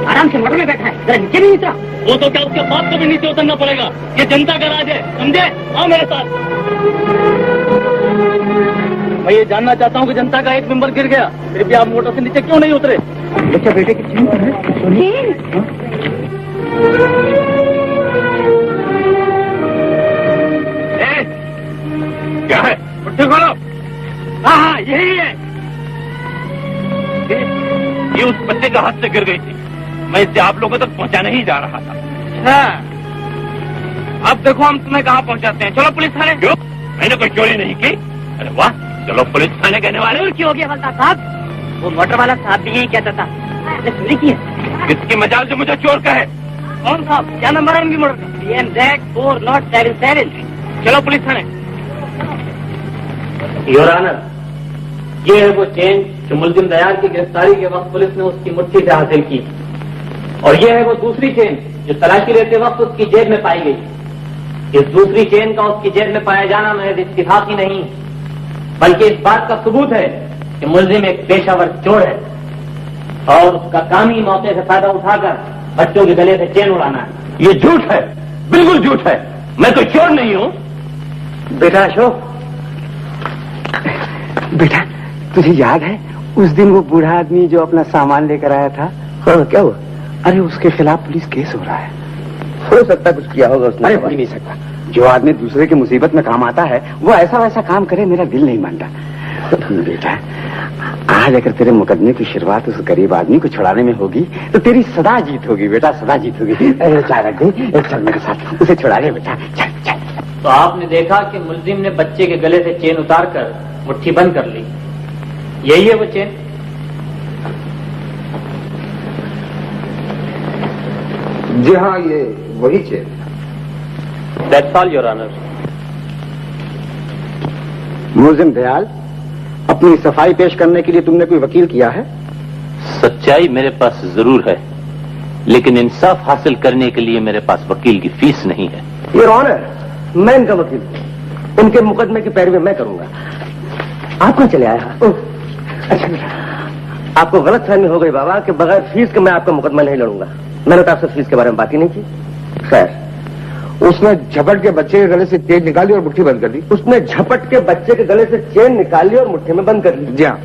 आराम से मोटर में बैठा है, जरा नीचे नहीं उतरा। वो तो क्या उसके बाप को भी नीचे उतरना पड़ेगा। ये जनता का राज है, समझे? आओ मेरे साथ। मैं ये जानना चाहता हूँ कि जनता का एक मेंबर गिर गया, फिर भी आप मोटर से नीचे क्यों नहीं उतरे? बच्चा बेटे की चेन पर है। क्या है? मुट्ठी खोलो। हाँ, यही है। ये उस बच्चे का हाथ से गिर गई थी। मैं इसे आप लोगों तक पहुंचाने ही जा रहा था। अब देखो हम तुम्हें कहाँ पहुंचाते हैं। चलो पुलिस थाने। क्यों? मैंने कोई चोरी नहीं की। अरे वाह, चलो पुलिस थाने कहने वाले। क्या हो गया हवलदार साहब? वो मोटर वाला साहब भी यही कहता था, आपने चोरी की है। किसकी मजाल जो मुझे चोर कहे? कौन साहब? क्या नंबर है उनकी मोटर का? BMZ4077। चलो पुलिस थाने। योर ऑनर, ये है वो चेन जो मुलजिम दयाल की गिरफ्तारी के वक्त पुलिस ने उसकी मुट्ठी से हासिल की, और ये है वो दूसरी चेन जो तलाशी लेते वक्त उसकी जेब में पाई गई। इस दूसरी चेन का उसकी जेब में पाया जाना महज इत्तिफाक ही नहीं, बल्कि इस बात का सबूत है कि मुलजिम एक पेशावर चोर है और उसका काम ही मौके से फायदा उठाकर बच्चों के गले से चेन उड़ाना है। ये झूठ है, बिल्कुल झूठ है। मैं कोई चोर नहीं हूँ। बेटा अशोक, बेटा तुझे याद है उस दिन वो बूढ़ा आदमी जो अपना सामान लेकर आया था? हाँ, क्या हुआ? अरे उसके खिलाफ पुलिस केस हो रहा है। हो सकता कुछ किया होगा उसने। अरे हो ही नहीं सकता। जो आदमी दूसरे की मुसीबत में काम आता है वो ऐसा वैसा काम करे, मेरा दिल नहीं मानता। बेटा आज अगर तेरे मुकदमे की शुरुआत उस गरीब आदमी को छुड़ाने में होगी तो तेरी सदा जीत होगी बेटा, सदा जीत होगी। चाय रख दे, चल मेरे साथ, उसे छुड़ा ले बेटा, चल चल। तो आपने देखा कि मुलजिम ने बच्चे के गले से चेन उतारकर मुट्ठी बंद कर ली। यही है वो चेन। जी हाँ, ये वही chain. That's all your honour. मुलजिम दयाल, अपनी सफाई पेश करने के लिए तुमने कोई वकील किया है? सच्चाई मेरे पास जरूर है, लेकिन इंसाफ हासिल करने के लिए मेरे पास वकील की फीस नहीं है। योर ऑनर, मैं इनका वकील हूं। उनके मुकदमे की पैरवी मैं करूंगा। आप कहाँ चले आए? अच्छा बेटा, आपको गलत फहमी हो गई बाबा कि बगैर फीस के मैं आपका मुकदमा नहीं लड़ूंगा। मैंने तो आपसे फीस के बारे में बात ही नहीं की। खैर, उसने झपट के बच्चे के गले से चेन निकाली और मुट्ठी बंद कर दी। उसने झपट के बच्चे के गले से चेन निकाली और मुट्ठी में बंद कर ली। जी हाँ,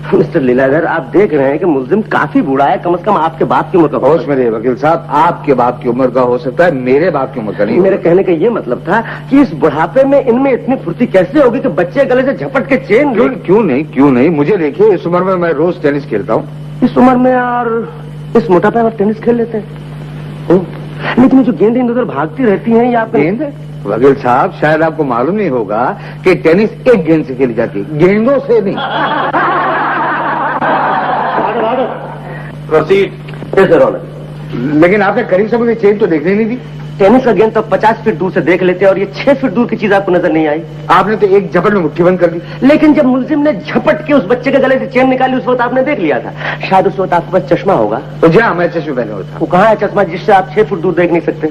मिस्टर लीलाधर, आप देख रहे हैं कि मुल्जिम काफी बूढ़ा है, कम से कम आपके बाप की उम्र का होश मेरे वकील साहब, आपके बाप की उम्र का हो सकता है, मेरे बाप की उम्र का नहीं। मेरे कहने का ये मतलब था कि इस बुढ़ापे में इनमें इतनी फुर्ती कैसे होगी कि बच्चे गले से झपट के चेन। क्यों नहीं, मुझे देखिए, इस उम्र में मैं रोज टेनिस खेलता हूँ। इस उम्र में और इस मोटापे में टेनिस खेल लेते हैं। लेकिन ये जो गेंद इधर उधर भागती रहती हैं, ये आप गेंद? वकील साहब, शायद आपको मालूम नहीं होगा कि टेनिस एक गेंद से खेली जाती है, गेंदों से नहीं। लेकिन आपने करीब से मुझे चेन तो देखने नहीं दी। टेनिस का गेंद तो 50 फीट दूर से देख लेते हैं और ये 6 फीट दूर की चीज आपको नजर नहीं आई। आपने तो एक झपट में मुट्ठी बंद कर दी। लेकिन जब मुल्जिम ने झपट के उस बच्चे के गले से चेन निकाली, उस वक्त आपने देख लिया था। शायद उस वक्त आपके पास चश्मा होगा। तो जहाँ मैं चश्मे पहने हुआ था। वो कहाँ है चश्मा जिससे आप 6 फुट दूर देख नहीं सकते?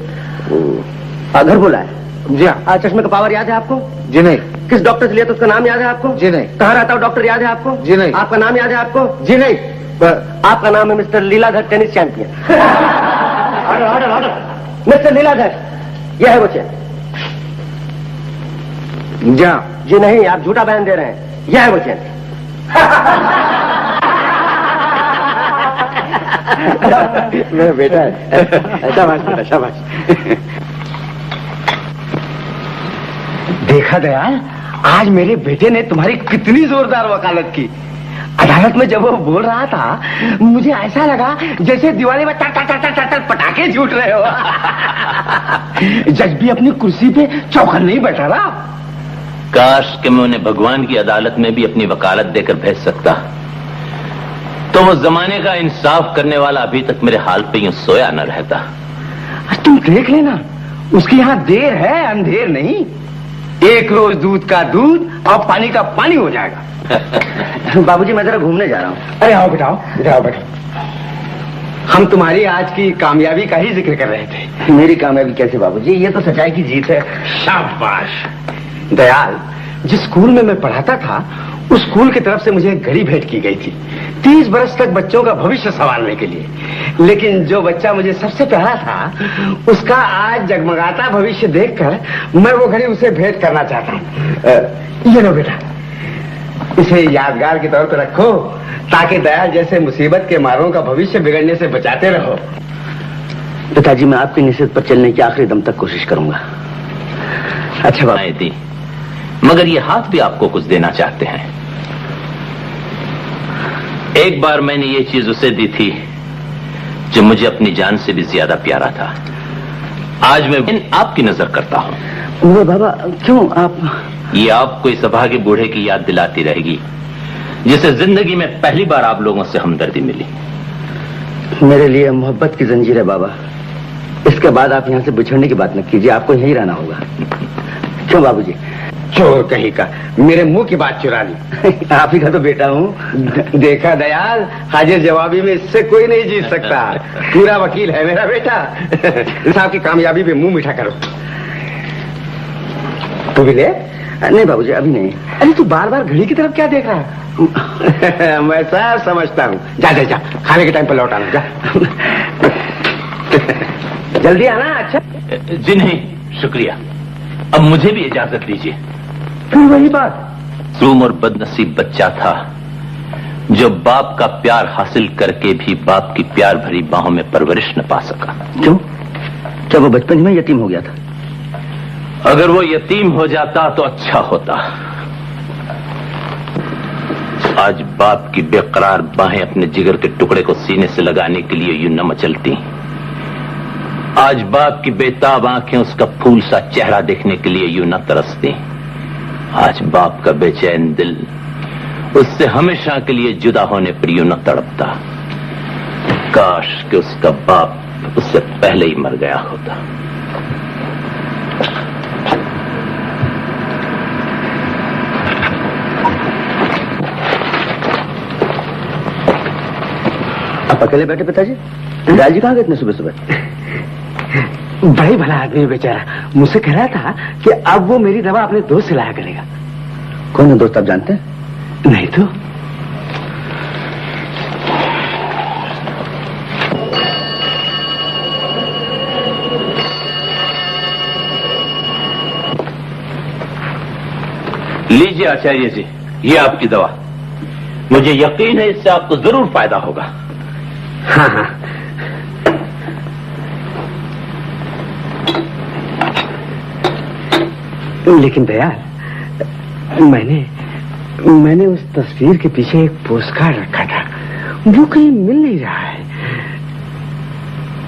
घर बोला है जी हाँ। चश्मे का पावर याद है आपको? जी नहीं। किस डॉक्टर से लिया था, उसका नाम याद है आपको? जी नहीं। कहाँ रहता है डॉक्टर, याद है आपको? जी नहीं। आपका नाम याद है आपको? जी नहीं। आपका नाम है mister Leeladhar, tennis champion. Mister Leeladhar, यह है वो चेन। जी हाँ। जी नहीं, आप झूठा बयान दे रहे हैं। यह है वो चेन। मेरा बेटा है। शाबाश बेटा, शाबाश। देखा दयाल, आज मेरे बेटे ने तुम्हारी कितनी जोरदार वकालत की। अदालत में जब वो बोल रहा था, मुझे ऐसा लगा जैसे दिवाली में टर टर टर टर टर पटाखे छूट रहे हो। जज भी अपनी कुर्सी पे चौकन नहीं बैठा रहा। काश कि मैं उन्हें भगवान की अदालत में भी अपनी वकालत देकर भेज सकता, तो वो जमाने का इंसाफ करने वाला अभी तक मेरे हाल पे यूं सोया न रहता। तुम देख लेना, उसके यहाँ देर है, अंधेर नहीं। एक रोज दूध का दूध और पानी का पानी हो जाएगा। बाबूजी, मैं जरा घूमने जा रहा हूँ। अरे आओ बेटा, आओ बेटा। हम तुम्हारी आज की कामयाबी का ही जिक्र कर रहे थे। मेरी कामयाबी कैसे बाबूजी? ये तो सच्चाई की जीत है। शाबाश दयाल, जिस स्कूल में मैं पढ़ाता था, उस स्कूल की तरफ से मुझे एक घड़ी भेंट की गई थी, 30 बरस तक बच्चों का भविष्य संवारने के लिए। लेकिन जो बच्चा मुझे सबसे प्यारा था, उसका आज जगमगाता भविष्य देखकर मैं वो घड़ी उसे भेंट करना चाहता हूँ। ये लो बेटा, इसे यादगार के तौर पर रखो, ताकि दयाल जैसे मुसीबत के मारों का भविष्य बिगड़ने से बचाते रहो। पिताजी, मैं आपकी निश्चित पर चलने की आखिरी दम तक कोशिश करूंगा। अच्छा बात थी, मगर ये हाथ भी आपको कुछ देना चाहते हैं। एक बार मैंने ये चीज उसे दी थी जो मुझे अपनी जान से भी ज्यादा प्यारा था। आज मैं आपकी नजर करता हूं। वो बाबा, क्यों आप? ये आपको इस अभागे बूढ़े की याद दिलाती रहेगी, जिसे जिंदगी में पहली बार आप लोगों से हमदर्दी मिली। मेरे लिए मोहब्बत की जंजीर है बाबा। इसके बाद आप यहाँ से बिछड़ने की बात न कीजिए, आपको यहीं रहना होगा। क्यों बाबूजी? चोर कहीं का, मेरे मुंह की बात चुरा ली। आप ही का तो बेटा हूँ। देखा दयाल, हाजिर जवाबी में इससे कोई नहीं जीत सकता। पूरा वकील है मेरा बेटा। साहब की कामयाबी पे मुंह मीठा करो। तू भी ले? नहीं बाबूजी, अभी नहीं। अरे तू बार बार घड़ी की तरफ क्या देख रहा है? मैं सब समझता हूँ। जा जा जा, खाने के टाइम पर लौट आना। जा। जल्दी आना। अच्छा जी नहीं, शुक्रिया, अब मुझे भी इजाजत दीजिए। फिर वही बात, मासूम और बदनसीब बच्चा था जो बाप का प्यार हासिल करके भी बाप की प्यार भरी बाहों में परवरिश न पा सका। क्यों? क्या वो बचपन में यतीम हो गया था? अगर वो यतीम हो जाता तो अच्छा होता। आज बाप की बेकरार बाहें अपने जिगर के टुकड़े को सीने से लगाने के लिए यूं न मचलती। आज बाप की बेताब आंखें उसका फूल सा चेहरा देखने के लिए यूं न तरसती। आज बाप का बेचैन दिल उससे हमेशा के लिए जुदा होने पर यूं न तड़पता। काश कि उसका बाप उससे पहले ही मर गया होता। आप अकेले बैठे पिताजी? लाल जी कहाँ गए इतने सुबह सुबह? बड़ी भला आदमी बेचारा, मुझसे कह रहा था कि अब वो मेरी दवा अपने दोस्त से लाया करेगा। कौन है दोस्त, आप जानते हैं? नहीं तो। लीजिए आचार्य जी, ये आपकी दवा। मुझे यकीन है इससे आपको जरूर फायदा होगा। हाँ हाँ, लेकिन दयाल, मैंने उस तस्वीर के पीछे एक पोस्टकार्ड रखा था, वो कहीं मिल नहीं रहा है।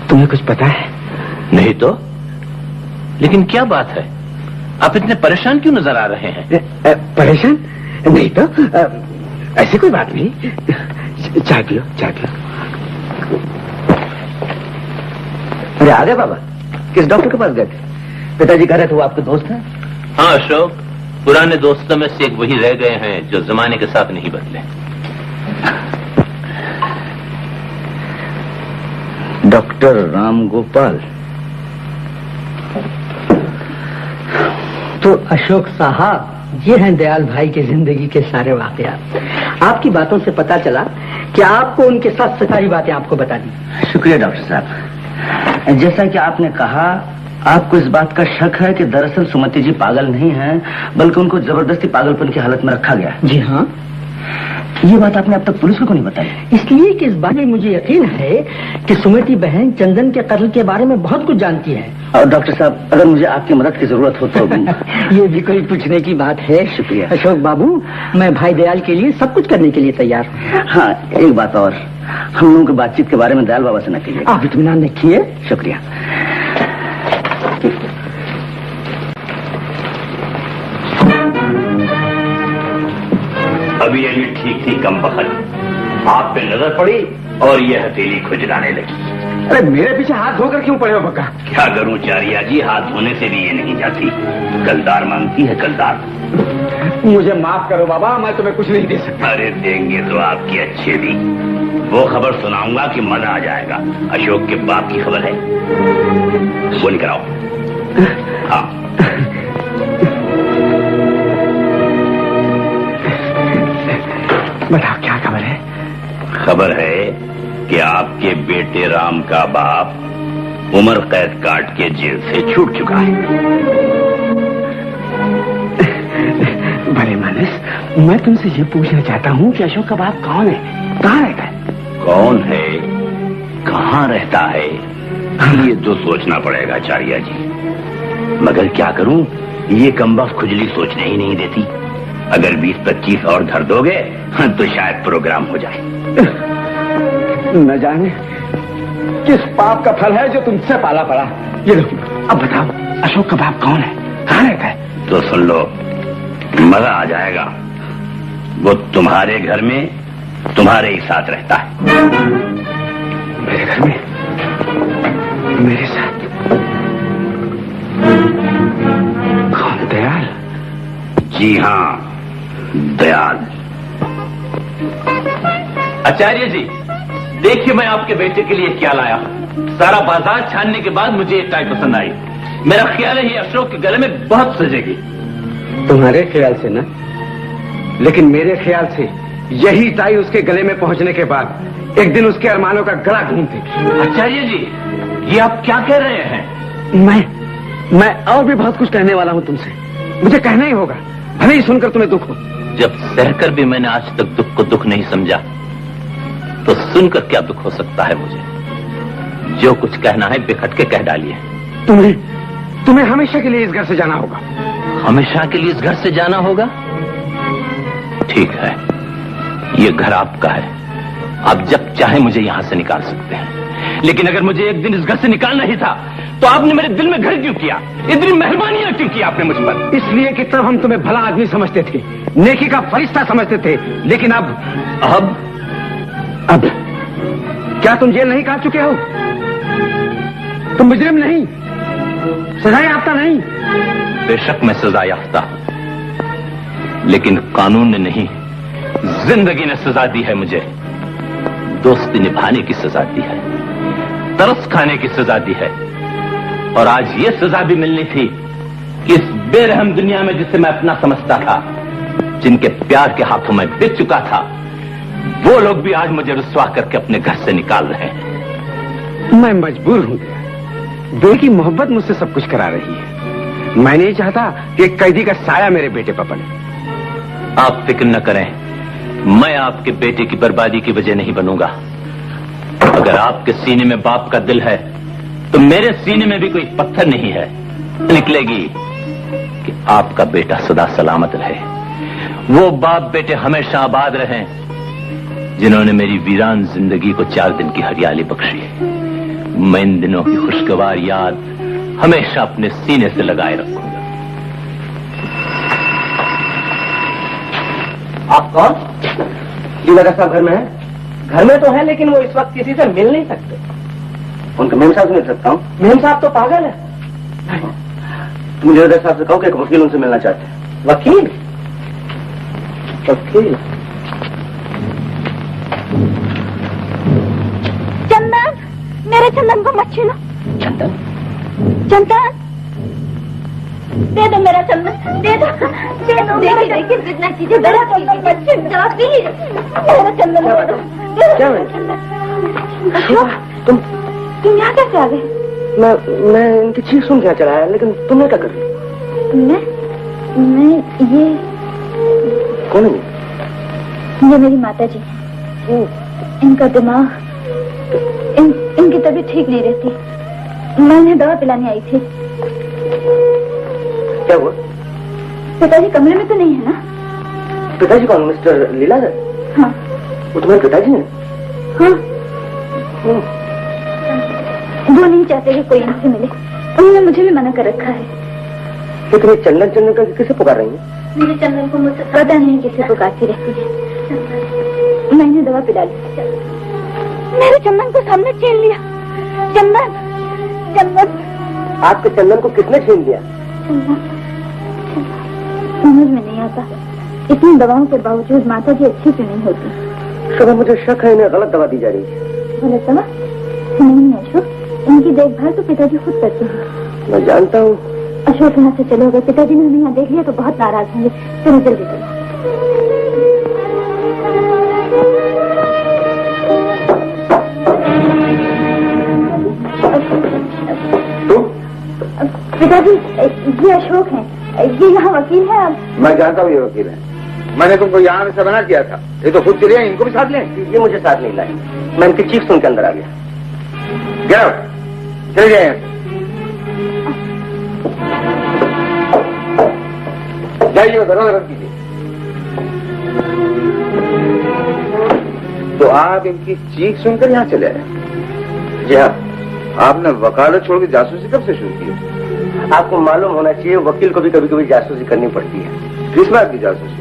तुम्हें कुछ पता है? नहीं तो, लेकिन क्या बात है, आप इतने परेशान क्यों नजर आ रहे हैं? परेशान नहीं तो, ऐसी कोई बात नहीं। चाय पियो, चाय पियो। अरे आ गए बाबा, किस डॉक्टर के पास गए थे? पिताजी कह रहे थे वो आपके दोस्त हैं। हाँ अशोक, पुराने दोस्तों में से एक वही रह गए हैं जो जमाने के साथ नहीं बदले। डॉक्टर राम गोपाल। तो अशोक साहब, ये हैं दयाल भाई की जिंदगी के सारे वाकयात। आपकी बातों से पता चला कि आपको उनके साथ सारी बातें आपको बता दी। शुक्रिया डॉक्टर साहब। जैसा कि आपने कहा, आपको इस बात का शक है कि दरअसल सुमति जी पागल नहीं हैं, बल्कि उनको जबरदस्ती पागलपन की हालत में रखा गया। जी हाँ। ये बात आपने अब तक पुलिस को क्यों नहीं बताई? इसलिए कि इस बारे में मुझे यकीन है कि सुमति बहन चंदन के कत्ल के बारे में बहुत कुछ जानती है। और डॉक्टर साहब, अगर मुझे आपकी मदद की जरूरत हो तो ये भी कोई पूछने की बात है? शुक्रिया अशोक बाबू, मैं भाई दयाल के लिए सब कुछ करने के लिए तैयार हूँ। हाँ, एक बात और, हम लोगों की बातचीत के बारे में दयाल बाबा से न कीजिए। आप इत्मीनान रखिए। शुक्रिया। अभी अभी ठीक थी कम वक्त आप पे नजर पड़ी और ये हथेली खुजलाने लगी। अरे मेरे पीछे हाथ धोकर क्यों पड़े हो बक्का? क्या करूं चारिया जी, हाथ धोने से भी ये नहीं जाती। कलदार मांगती है कलदार। मुझे माफ करो बाबा, मैं तुम्हें कुछ नहीं दे सकता। अरे देंगे तो आपके अच्छे भी। वो खबर सुनाऊंगा कि मजा आ जाएगा। अशोक के बाप की खबर है, फोन कराओ। हाँ, बताओ क्या खबर है? खबर है कि आपके बेटे राम का बाप उम्र कैद काट के जेल से छूट चुका है। भले मानस, मैं तुमसे ये पूछना चाहता हूँ कि अशोक का बाप कौन है, कहाँ रहता है? कौन है, कहाँ रहता है, ये तो सोचना पड़ेगा चारिया जी। मगर क्या करूं, ये कमबख्त खुजली सोचने ही नहीं देती। अगर 20-25 और धर दोगे तो शायद प्रोग्राम हो जाए। न जाने किस पाप का फल है जो तुमसे पाला पड़ा। ये लो, अब बताओ अशोक का बाप कौन है, कहाँ रहता है? तो सुन लो, मजा आ जाएगा। वो तुम्हारे घर में तुम्हारे ही साथ रहता है। मेरे घर में मेरे साथ? कौन? दयाल? जी हाँ, दयाल। आचार्य जी, देखिए मैं आपके बेटे के लिए क्या लाया। सारा बाजार छानने के बाद मुझे ये टाई पसंद आई। मेरा ख्याल है ये अशोक के गले में बहुत सजेगी। तुम्हारे ख्याल से ना, लेकिन मेरे ख्याल से यही टाई उसके गले में पहुंचने के बाद एक दिन उसके अरमानों का गला घूम देगी। आचार्य जी, ये आप क्या कह रहे हैं? मैं और भी बहुत कुछ कहने वाला हूँ तुमसे, मुझे कहना ही होगा, भले ही सुनकर तुम्हें दुख हो। जब सहकर भी मैंने आज तक दुख को दुख नहीं समझा, तो सुनकर क्या दुख हो सकता है मुझे। जो कुछ कहना है बेखट के कह डालिए। तुम्हें हमेशा के लिए इस घर से जाना होगा। हमेशा के लिए इस घर से जाना होगा? ठीक है, ये घर आपका है, आप जब चाहे मुझे यहां से निकाल सकते हैं। लेकिन अगर मुझे एक दिन इस घर से निकालना ही था तो आपने मेरे दिल में घर क्यों किया? इतनी मेहरबानियां क्यों की आपने मुझ पर? इसलिए कि तब हम तुम्हें भला आदमी समझते थे, नेकी का फरिश्ता समझते थे। लेकिन अब क्या तुम जेल नहीं काट चुके हो? तुम मुजरिम नहीं, सजा याफ्ता नहीं। बेशक मैं सजा याफ्ता हूं, लेकिन कानून ने नहीं, जिंदगी ने सजा दी है मुझे। दोस्ती निभाने की सजा दी है, तरस खाने की सजा दी है, और आज ये सजा भी मिलनी थी कि इस बेरहम दुनिया में जिसे मैं अपना समझता था, जिनके प्यार के हाथों में बिक चुका था, वो लोग भी आज मुझे रुस्वा करके अपने घर से निकाल रहे हैं। मैं मजबूर हूं, दिल की मोहब्बत मुझसे सब कुछ करा रही है। मैं नहीं चाहता कि एक कैदी का साया मेरे बेटे पर पड़े। आप फिक्र न करें, मैं आपके बेटे की बर्बादी की वजह नहीं बनूंगा। अगर आपके सीने में बाप का दिल है तो मेरे सीने में भी कोई पत्थर नहीं है निकलेगी कि आपका बेटा सदा सलामत रहे। वो बाप बेटे हमेशा आबाद रहें जिन्होंने मेरी वीरान जिंदगी को 4 दिन की हरियाली बख्शी। मैं इन दिनों की खुशगवार याद हमेशा अपने सीने से लगाए रखूंगा। आप कौन? लीला साहब घर में है? घर में तो है लेकिन वो इस वक्त किसी से मिल नहीं सकते। उनका मेम साहब से मिल सकता हूँ? मेम साहब तो पागल है। तुम लीला साहब से कहो कि एक वकील उनसे मिलना चाहते हैं। वकील? वकील? चंदन, मेरे चंदन को मत छीनो। चंदन? चंदन, दे दो मेरा चंदन, दे दो, दे दो। देखिए कितना चीजें मेरा चंदन मत छीनो, प्लीज। मेरा चंदन दे दो। क्या है? तुम यहाँ कैसे आ गए? मैं इनकी चीख सुन के चला आया, लेकिन तुमने क्या कर रही? मैं ये कौन है? ये मेरी माता जी हैं। इनका दिमाग, इनकी तबीयत ठीक नहीं रहती। मैं इन्हें दवा पिलाने आई थी। क्या हुआ? पिताजी कमरे में तो नहीं है ना? पिताजी कौन? मिस्टर लीलाधर? हाँ। वो तुम्हारे पिताजी हैं? हाँ। वो नहीं चाहते कि कोई इनसे मिले। उन्होंने मुझे भी मना कर रखा है। लेकिन ये चंदन चंदन करके किसे पुकार रही है? मेरे चंदन को मुझसे पता नहीं किसे पुकारती रहती है। मैंने दवा पिला ली। मेरे चंदन को सबने छीन लिया। चंदन, चंदन। आपके चंदन को किसने छीन लिया? समझ में नहीं आता, इतनी दवाओं के बावजूद माता जी अच्छी क्यों नहीं होती? शुभ, मुझे शक है इन्हें गलत दवा दी जा रही है। गलत दवा? नहीं अशोक, इनकी देखभाल तो पिताजी खुद करते हैं। मैं जानता हूँ। अशोक यहाँ से चले गए, पिताजी ने हमें यहाँ देख लिया तो बहुत नाराज होंगे। चलो जल्दी चलो। पिताजी, ये अशोक हैं, ये यहाँ वकील है। अब मैं जानता हूँ ये वकील है। मैंने तुमको यहाँ से मना किया था। ये तो खुद चले, इनको भी साथ लें। ये मुझे साथ नहीं लाई। मैं इनकी चीख सुन के अंदर आ गया। क्या चले जाए? जाइए, दरवाजा बंद कीजिए। तो आप इनकी चीख सुनकर यहाँ चले आए? जी हाँ। आपने वकालत छोड़ के जासूसी कब से शुरू की? आपको मालूम होना चाहिए वकील को भी कभी कभी जासूसी करनी पड़ती है। किस बात की जासूसी?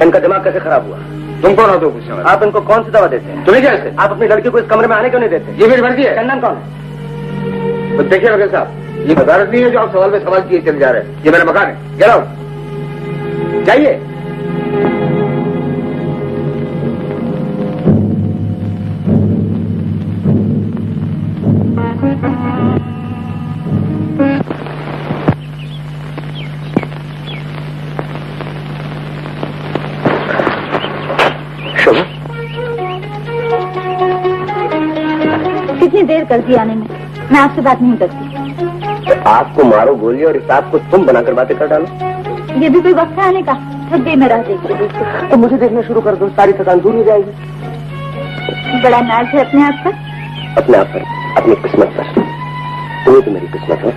इनका दिमाग कैसे खराब हुआ? तुम कौन हो तो पूछने वाला? आप इनको कौन सी दवा देते हैं? तुम्हें कैसे? आप अपनी लड़की को इस कमरे में आने क्यों नहीं देते? ये मेरी मर्जी है। चंदन कौन है? तो देखिए वकील साहब, ये वकालत नहीं है जो आप सवाल पे सवाल किए चले जा रहे हैं। ये मेरा मकान है। Get out. जाइए। कितनी देर कर दी आने में? मैं आपसे बात नहीं करती। आपको मारो गोली और इस आपको तुम बनाकर बातें कर डालो। ये भी कोई वक्त है आने का? थक गई मैं राह देखते देखते। तो मुझे देखना शुरू कर दो, सारी थकान दूर हो जाएगी। बड़ा नाज है अपने आप पर। अपने आप पर, अपनी किस्मत पर। तुम्हें तो मेरी किस्मत हो।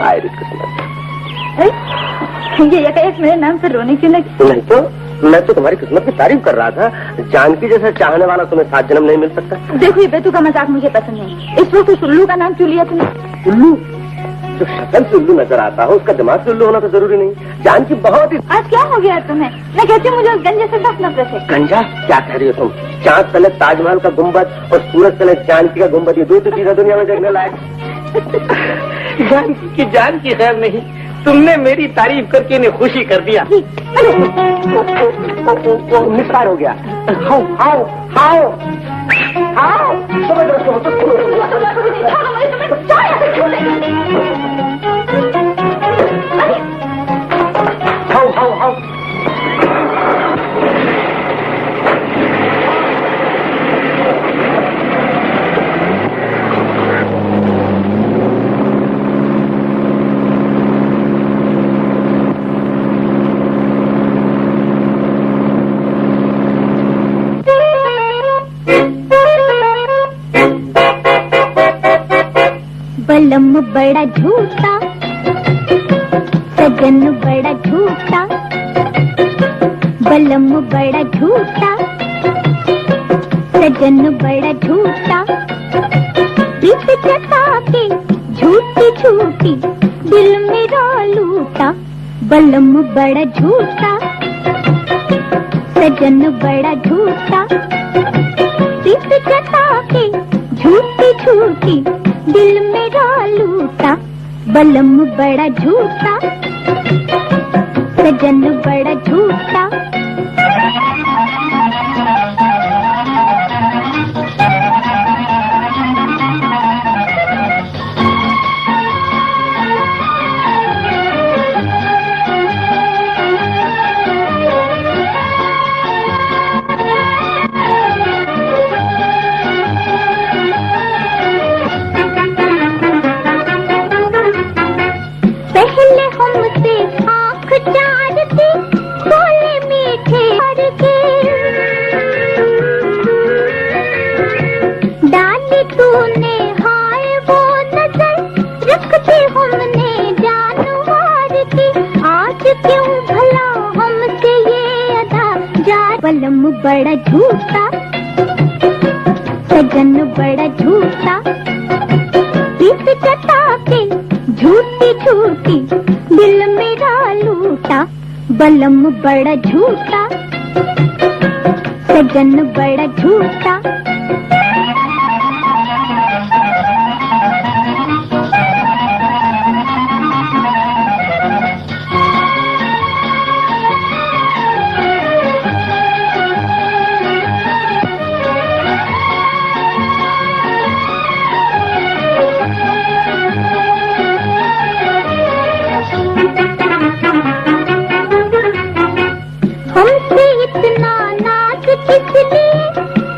आयरी किस्मत। ये एकाएक मेरे नाम पर रोने क्यों लगी? नहीं तो मैं तो तुम्हारी किस्मत की तारीफ कर रहा था। जानकी जैसा चाहने वाला तुम्हें 7 जन्म नहीं मिल सकता। देखो ये बेतु का मजाक मुझे पसंद नहीं। इस वक्त उस उल्लू का नाम क्यों लिया तुमने? उल्लू? जो शक्ल से उल्लू नजर आता हो उसका दिमाग से उल्लू होना तो जरूरी नहीं। जानकी बहुत ही। आज क्या हो गया तुम्हें? मैं कहती हूँ मुझे उस गंजे से सख्त नफरत है। गंजा? क्या कह रही हो तुम? चांद तले ताजमहल का गुम्बद और सूरज तले जानकी का गुम्बद, ये दो तो चीजें दुनिया में देखने लायक। जानकी की जान की खैर नहीं, तुमने मेरी तारीफ करके इन्हें खुशी कर दिया। निस्तार हो गया। How how how how how how how. बलम बड़ा झूठा, सजन बड़ा झूठा, बलम बड़ा झूठा, सजन बड़ा झूठा, प्रीत जता के झूठी झूठी दिल मेरा लूटा। बलम बड़ा झूठा, सजन बड़ा झूठा, प्रीत जता के झूठी झूठी दिल मेरा लूटा। बलम बड़ा झूठा, सजन बड़ा झूठा। पहले हमसे आँख चारती, बोले मीठे और के, डाली तूने हाय वो नजर, रखते हमने जानवर की। आज क्यों भला हमसे ये अदा जा। बलम बड़ा झूठा, सजन बड़ा झूठा, प्रीत जता के झूठी झूठी दिल मेरा लूटा। बलम बड़ा झूठा, सजन बड़ा झूठा। हमसे इतना नाज किस लिए,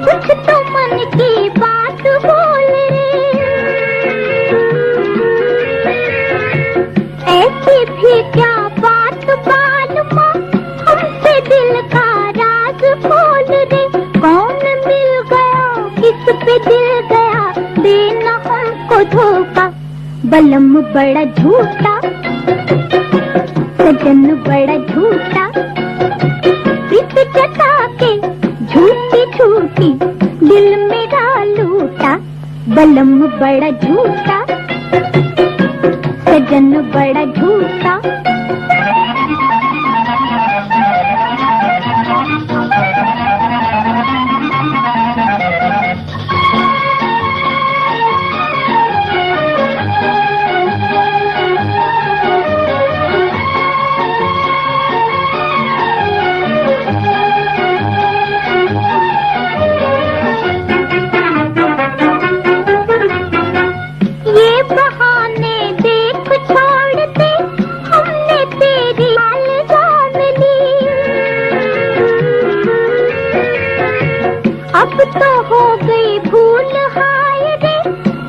कुछ तो मन की बात बोल रे। ऐसी भी क्या बात मालूम, हमसे दिल का राज खोल रे। कौन मिल गया, किस पे दिल गया, देना हमको धोखा। बलम बड़ा झूठा, सजन बड़ा झूठा, प्रीत जता के झूठी झूठी दिल मेरा लूटा। बलम बड़ा झूठा, सजन बड़ा झूठा। ये बहाने देख छोड़ते, हमने तेरी हाल जान ली। अब तो हो गई भूल हाय रे,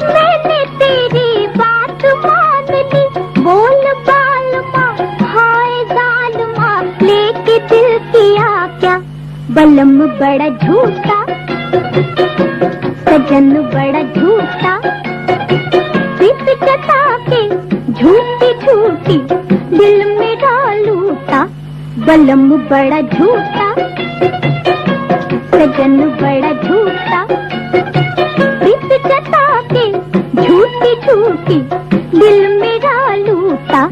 मैंने तेरी बात मान ली। बोल बाल माँ, हाय जाल माँ, लेके दिल किया क्या। बलम बड़ा झूठा, सजन बड़ा झूठा, प्रीत जता के झूठी झूठी दिल मेरा लूटा। बलम बड़ा झूठा, सजन बड़ा झूठा, प्रीत जता के झूठी झूठी दिल मेरा लूटा।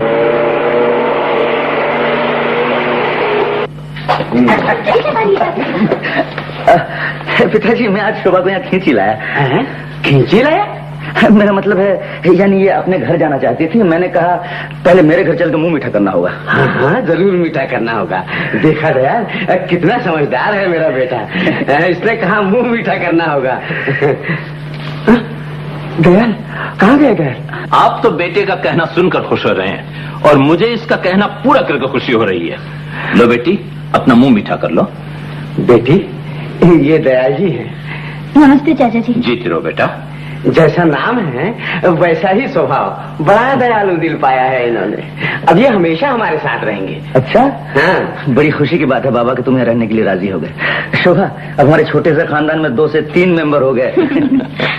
पिताजी मैं आज शोभा को यहाँ खींची लाया। खींची लाया? मेरा मतलब है, यानी ये अपने घर जाना चाहती थी। मैंने कहा पहले मेरे घर चल के मुंह मीठा करना होगा। हाँ हाँ, जरूर मीठा करना होगा। देखा दयाल, कितना समझदार है मेरा बेटा। इसने कहा मुंह मीठा करना होगा। दयाल कहाँ गए दयाल? आप तो बेटे का कहना सुनकर खुश हो रहे हैं और मुझे इसका कहना पूरा करके खुशी हो रही है। लो बेटी, अपना मुंह मीठा कर लो। बेटी, ये दयाल जी है। नमस्ते चाचा जी। जीती रहो बेटा। जैसा नाम है वैसा ही स्वभाव, बड़ा दयालु दिल पाया है इन्होंने। अब ये हमेशा हमारे साथ रहेंगे। अच्छा, हाँ, बड़ी खुशी की बात है बाबा कि तुम्हें रहने के लिए राजी हो गए। शोभा, अब हमारे छोटे से खानदान में 2 से 3 मेंबर हो गए।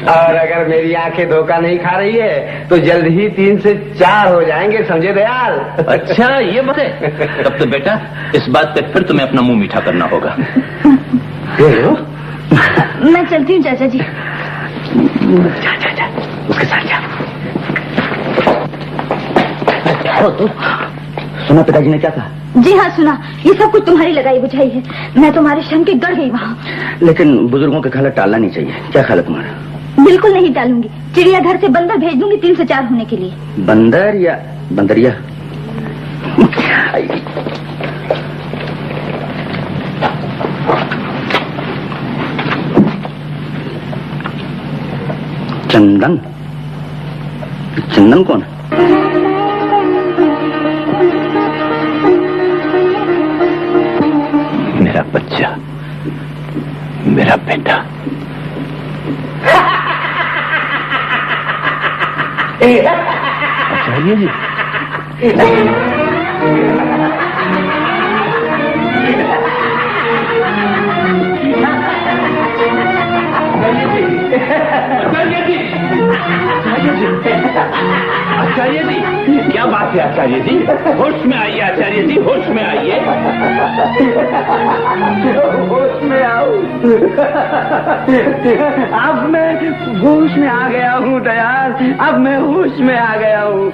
और अगर मेरी आंखें धोखा नहीं खा रही है तो जल्द ही 3 से 4 हो जाएंगे, समझे दयाल? अच्छा, ये बात है। तब तो बेटा इस बात पे फिर तुम्हें अपना मुंह मीठा करना होगा। मैं चलती हूँ चाचा जी। जा, उसके साथ जा। तो सुना पिताजी ने क्या कहा? जी हाँ सुना, ये सब कुछ तुम्हारी लगाई बुझाई है। मैं तुम्हारे शन के गढ़ गई वहाँ। लेकिन बुजुर्गों का ख्याल टालना नहीं चाहिए। क्या ख्याल है तुम्हारा? बिल्कुल नहीं टालूंगी। चिड़ियाघर से बंदर भेज दूंगी 3 से 4 होने के लिए। बंदर या बंदरिया? चंदन? चंदन कौन है? मेरा बच्चा, मेरा बेटा। आचार्य जी, आचार्य जी, क्या बात है आचार्य जी? होश में आइए आचार्य जी, होश में आइए। होश में आओ। अब मैं होश में आ गया हूँ दयाल, अब मैं होश में आ गया हूँ।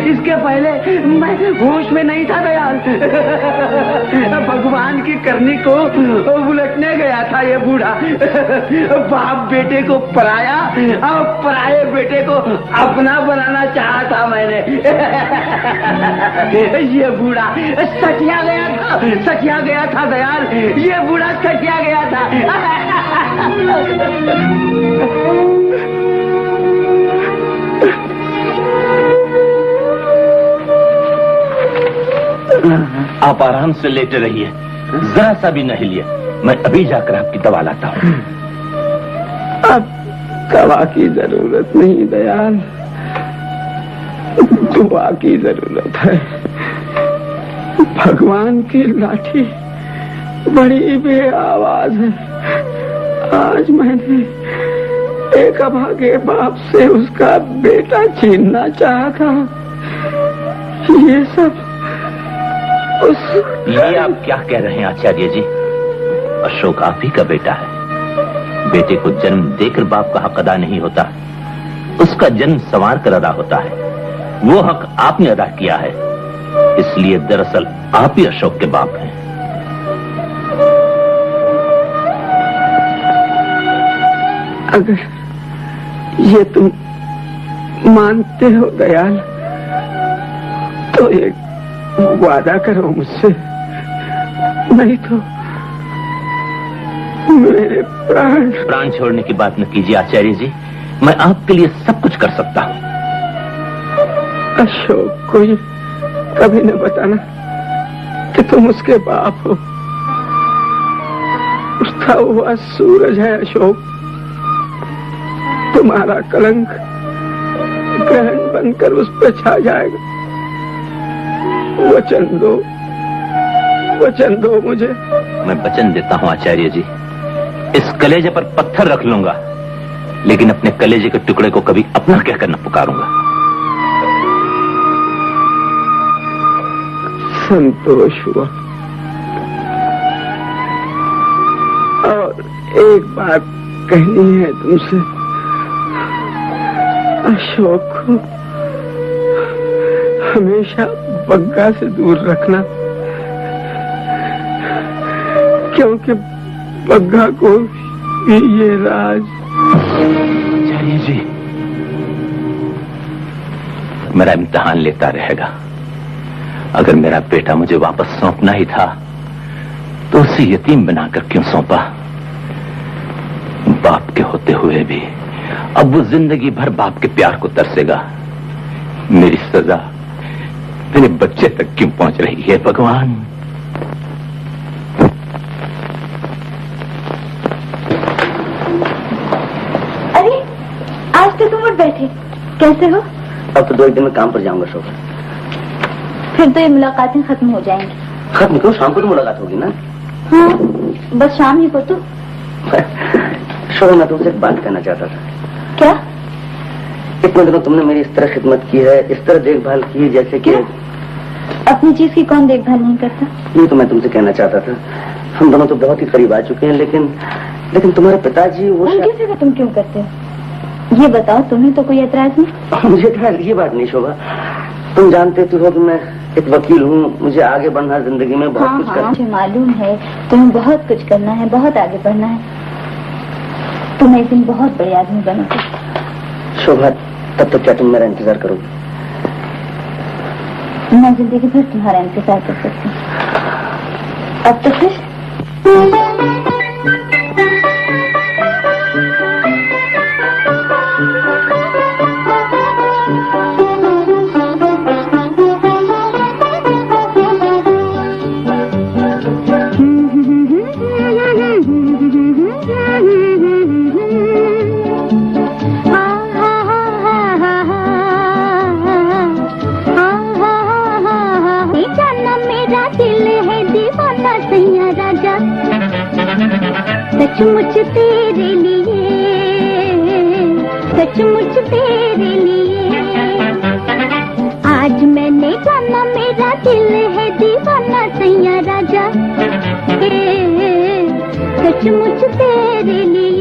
इसके पहले मैं होश में नहीं था दयाल। भगवान की करनी को उलटने गया था ये बूढ़ा। बाप बेटे को पराया और पराये बेटे को अपना बनाना चाहा था मैंने। ये बूढ़ा सटिया गया था दयाल, ये बूढ़ा सटिया गया था। आप आराम से लेटे रहिए, जरा सा भी नहीं लिए। मैं अभी जाकर आपकी दवा लाता हूँ। अब दवा की जरूरत नहीं दयाल, दुआ की जरूरत है। भगवान की लाठी बड़ी बेआवाज है। आज मैंने एक अभागे बाप से उसका बेटा छीनना चाहा था। ये सब ये आप क्या कह रहे हैं आचार्य जी? अशोक आप ही का बेटा है। बेटे को जन्म देकर बाप का हक अदा नहीं होता, उसका जन्म संवार कर अदा होता है। वो हक आपने अदा किया है, इसलिए दरअसल आप ही अशोक के बाप हैं। अगर ये तुम मानते हो दयाल तो एक वादा करो मुझसे, नहीं तो मेरे प्राण छोड़ने की बात न कीजिए आचार्य जी, मैं आपके लिए सब कुछ कर सकता हूँ। अशोक को ये कभी न बताना कि तुम उसके बाप हो। उठता हुआ सूरज है अशोक, तुम्हारा कलंक ग्रहण बनकर उस पर छा जाएगा। वचन दो मुझे। मैं वचन देता हूँ आचार्य जी, इस कलेजे पर पत्थर रख लूंगा, लेकिन अपने कलेजे के टुकड़े को कभी अपना कहकर न पुकारूंगा। संतोष हुआ। और एक बात कहनी है तुमसे, अशोक को हमेशा बग्गा से दूर रखना, क्योंकि बग्गा को भी ये राज। आचार्य जी, मेरा इम्तिहान लेता रहेगा। अगर मेरा बेटा मुझे वापस सौंपना ही था तो उसे यतीम बनाकर क्यों सौंपा? बाप के होते हुए भी अब वो जिंदगी भर बाप के प्यार को तरसेगा। मेरी सजा मेरे बच्चे तक क्यों पहुंच रही है भगवान? बैठे, कैसे हो? अब तो 2 दिन में काम पर जाऊंगा शोभा। फिर तो ये मुलाकातें खत्म हो जाएंगी। खत्म क्यों? शाम को तो मुलाकात होगी ना। हाँ, बस शाम ही को तो। शोभा, मैं तुमसे एक बात कहना चाहता था। क्या? इतने दिनों तुमने मेरी इस तरह खिदमत की है, इस तरह देखभाल की है, जैसे कि अपनी चीज की कौन देखभाल नहीं करता? ये तो मैं तुमसे कहना चाहता था। हम दोनों तो बहुत ही करीब आ चुके हैं, लेकिन तुम्हारे पिताजी वो उनकी सेवा तुम क्यों करते हो? ये बताओ, तुम्हें तो कोई एतराज नहीं? मुझे एतराज ये बात नहीं शोभा। तुम जानते तो हो कि मैं एक वकील हूँ, मुझे आगे बढ़ना जिंदगी में बहुत हाँ, कुछ हाँ, मुझे मालूम है तुम्हें बहुत कुछ करना है, बहुत आगे बढ़ना है। तुम एक दिन बहुत बड़े आदमी बनोगे। शोभा, तब तक क्या तुम मेरा इंतजार करोगे? मैं जिंदगी भर तुम्हारा इंतजार कर सकती हूँ। अब तो फिर सचमुच तेरे लिए, सचमुच तेरे लिए आज मैंने जाना मेरा दिल है दीवाना सैया राजा। सचमुच तेरे लिए।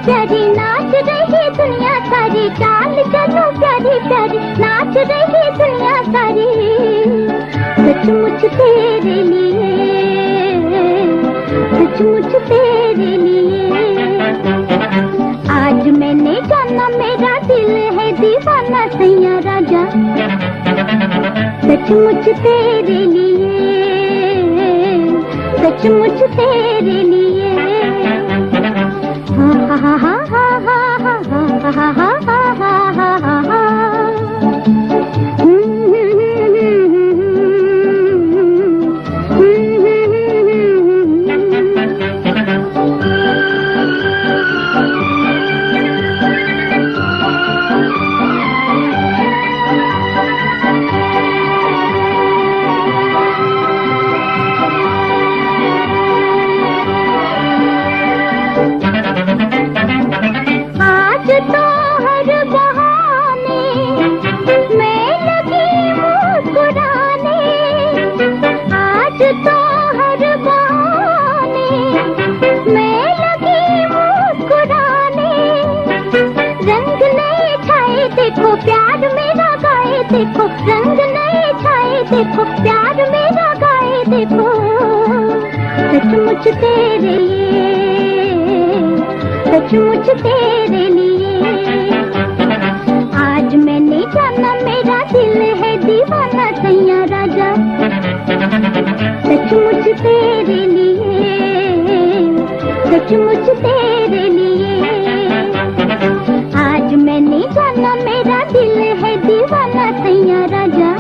प्यारी नाच रही दुनिया सारी, चाल चलो प्यारी प्यारी नाच रही दुनिया सारी। सचमुच तेरे लिए, सचमुच तेरे लिए आज मैंने जाना मेरा दिल है दीवाना सैया राजा। सचमुच तेरे लिए, सचमुच तेरे लिए। हा हा हा हा हा हा हा हा हा हा हा। देखो प्यार मेरा गाए, देखो रंग नए छाए, देखो प्यार मेरा गाए, देखो सचमुच तेरे लिए, सचमुच तेरे लिए आज मैंने जाना मेरा दिल है दीवाना सैया राजा। सचमुच तेरे लिए, सचमुच तेरे लिए आज मैंने जाना मेरा दिल है दीवाना सैया राजा।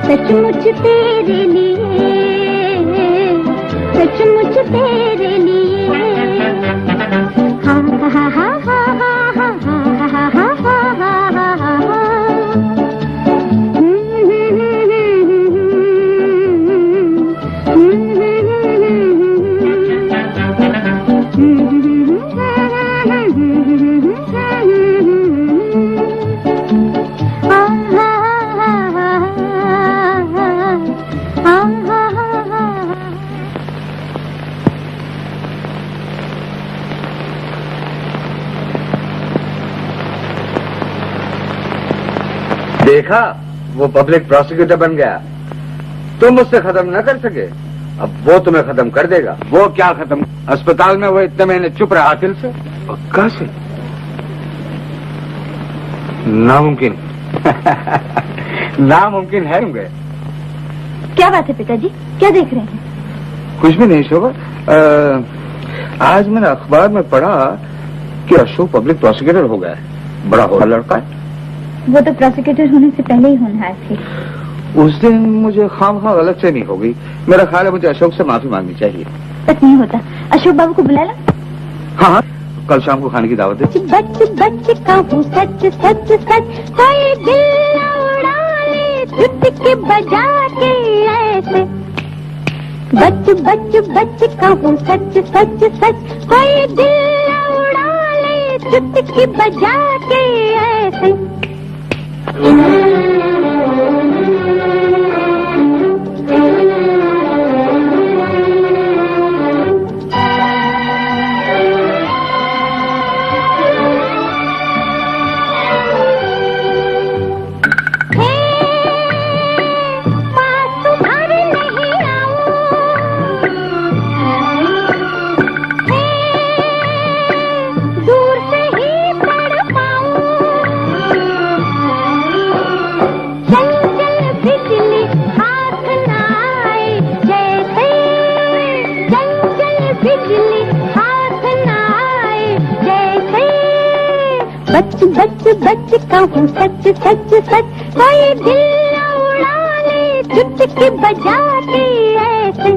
सचमुच तेरे लिए, सचमुच तेरे लिए। हा हा हा हा हा हा हा हा हा हा हा। देखा, वो पब्लिक प्रोसिक्यूटर बन गया। तुम उससे खत्म न कर सके। अब वो तुम्हें खत्म कर देगा। वो क्या खत्म? अस्पताल में वो इतने महीने चुप रहा दिल से। पक्का से? नामुमकिन। नामुमकिन है होंगे। क्या बात है पिताजी, क्या देख रहे हैं? कुछ भी नहीं शोभा। आज मैंने अखबार में पढ़ा कि अशोक पब्लिक प्रोसिक्यूटर हो गया है। बड़ा होगा लड़का है। वो तो प्रोसिक्यूटर होने से पहले ही होनहार थे। उस दिन मुझे खामखा गलत से नहीं हो गई। मेरा ख्याल है मुझे अशोक से माफी मांगनी चाहिए। बस नहीं होता। अशोक बाबू को बुला ला। हाँ, कल शाम को खाने की दावत है। बच बच कहूँ सच सच सच, कोई दिल उड़ा ले चुटकी बजा के ऐसे। बच बच बच कहूँ सच सच सच, कोई दिल उड़ा ले चुटकी बजा के ऐसे। बच बच बच कहूँ सच सच सच, कोई दिल उड़ा ले चुटकी बजा के ऐसे।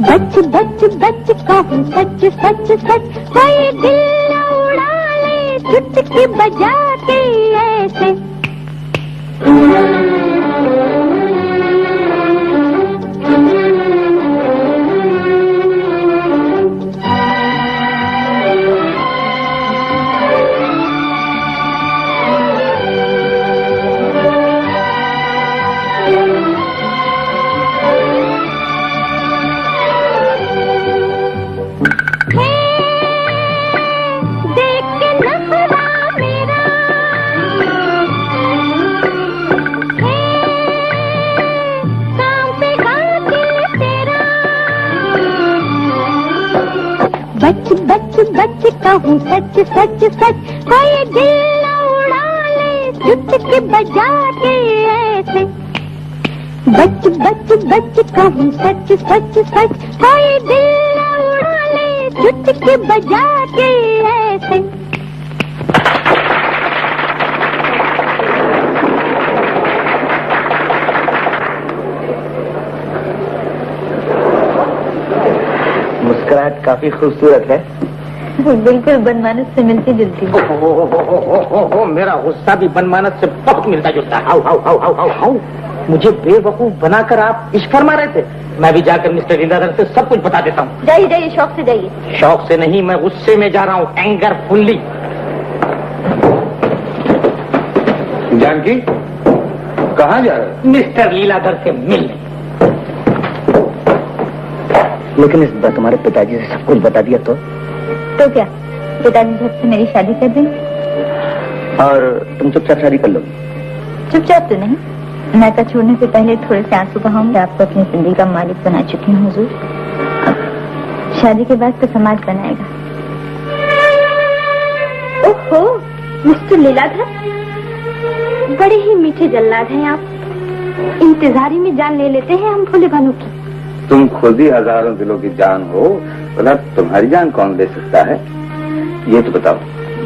बच बच बच कहूँ सच सच सच, कोई दिल उड़ा ले चुटकी बजा के ऐसे। बच बच बच कहूँ सच सच सच, कोई दिल उड़ा ले चुटकी बजा के ऐसे। बच बच बच कहूँ सच सच सच, कोई दिल उड़ा ले चुटकी बजा के ऐसे। मुस्कुराहट काफी खूबसूरत है। बिल्कुल बनमानस से मिलती जुलती। मेरा गुस्सा भी बनमानस से बहुत मिलता जुलता है। How how how how how how. मुझे बेवकूफ बनाकर आप इश्क फरमा रहे थे। मैं भी जाकर मिस्टर लीलाधर से सब कुछ बता देता हूँ। जाइए जाइए, शौक से जाइए। शौक से नहीं, मैं गुस्से में जा रहा हूँ, एंगर फुल्ली। जानकी, कहाँ जा रहे? मिस्टर लीलाधर से मिलने। लेकिन इस बार तुम्हारे पिताजी से सब कुछ बता दिया तो क्या पिताजी झट से मेरी शादी कर दें? और तुम चुपचाप शादी कर लो? चुपचाप तो नहीं, नाता छोड़ने से पहले थोड़े से आंसू बहाऊंगी। आपको अपनी जिंदगी का मालिक बना चुकी हूँ हुजूर। अब शादी के बाद तो समाज बनाएगा। ओहो मिस्टर लीलाधर, बड़े ही मीठे जल्लाद हैं आप। इंतजारी में जान ले लेते हैं हम भोले भानों की। तुम खुद ही हजारों दिलों की जान हो, भला तुम्हारी जान कौन ले सकता है? ये तो बताओ,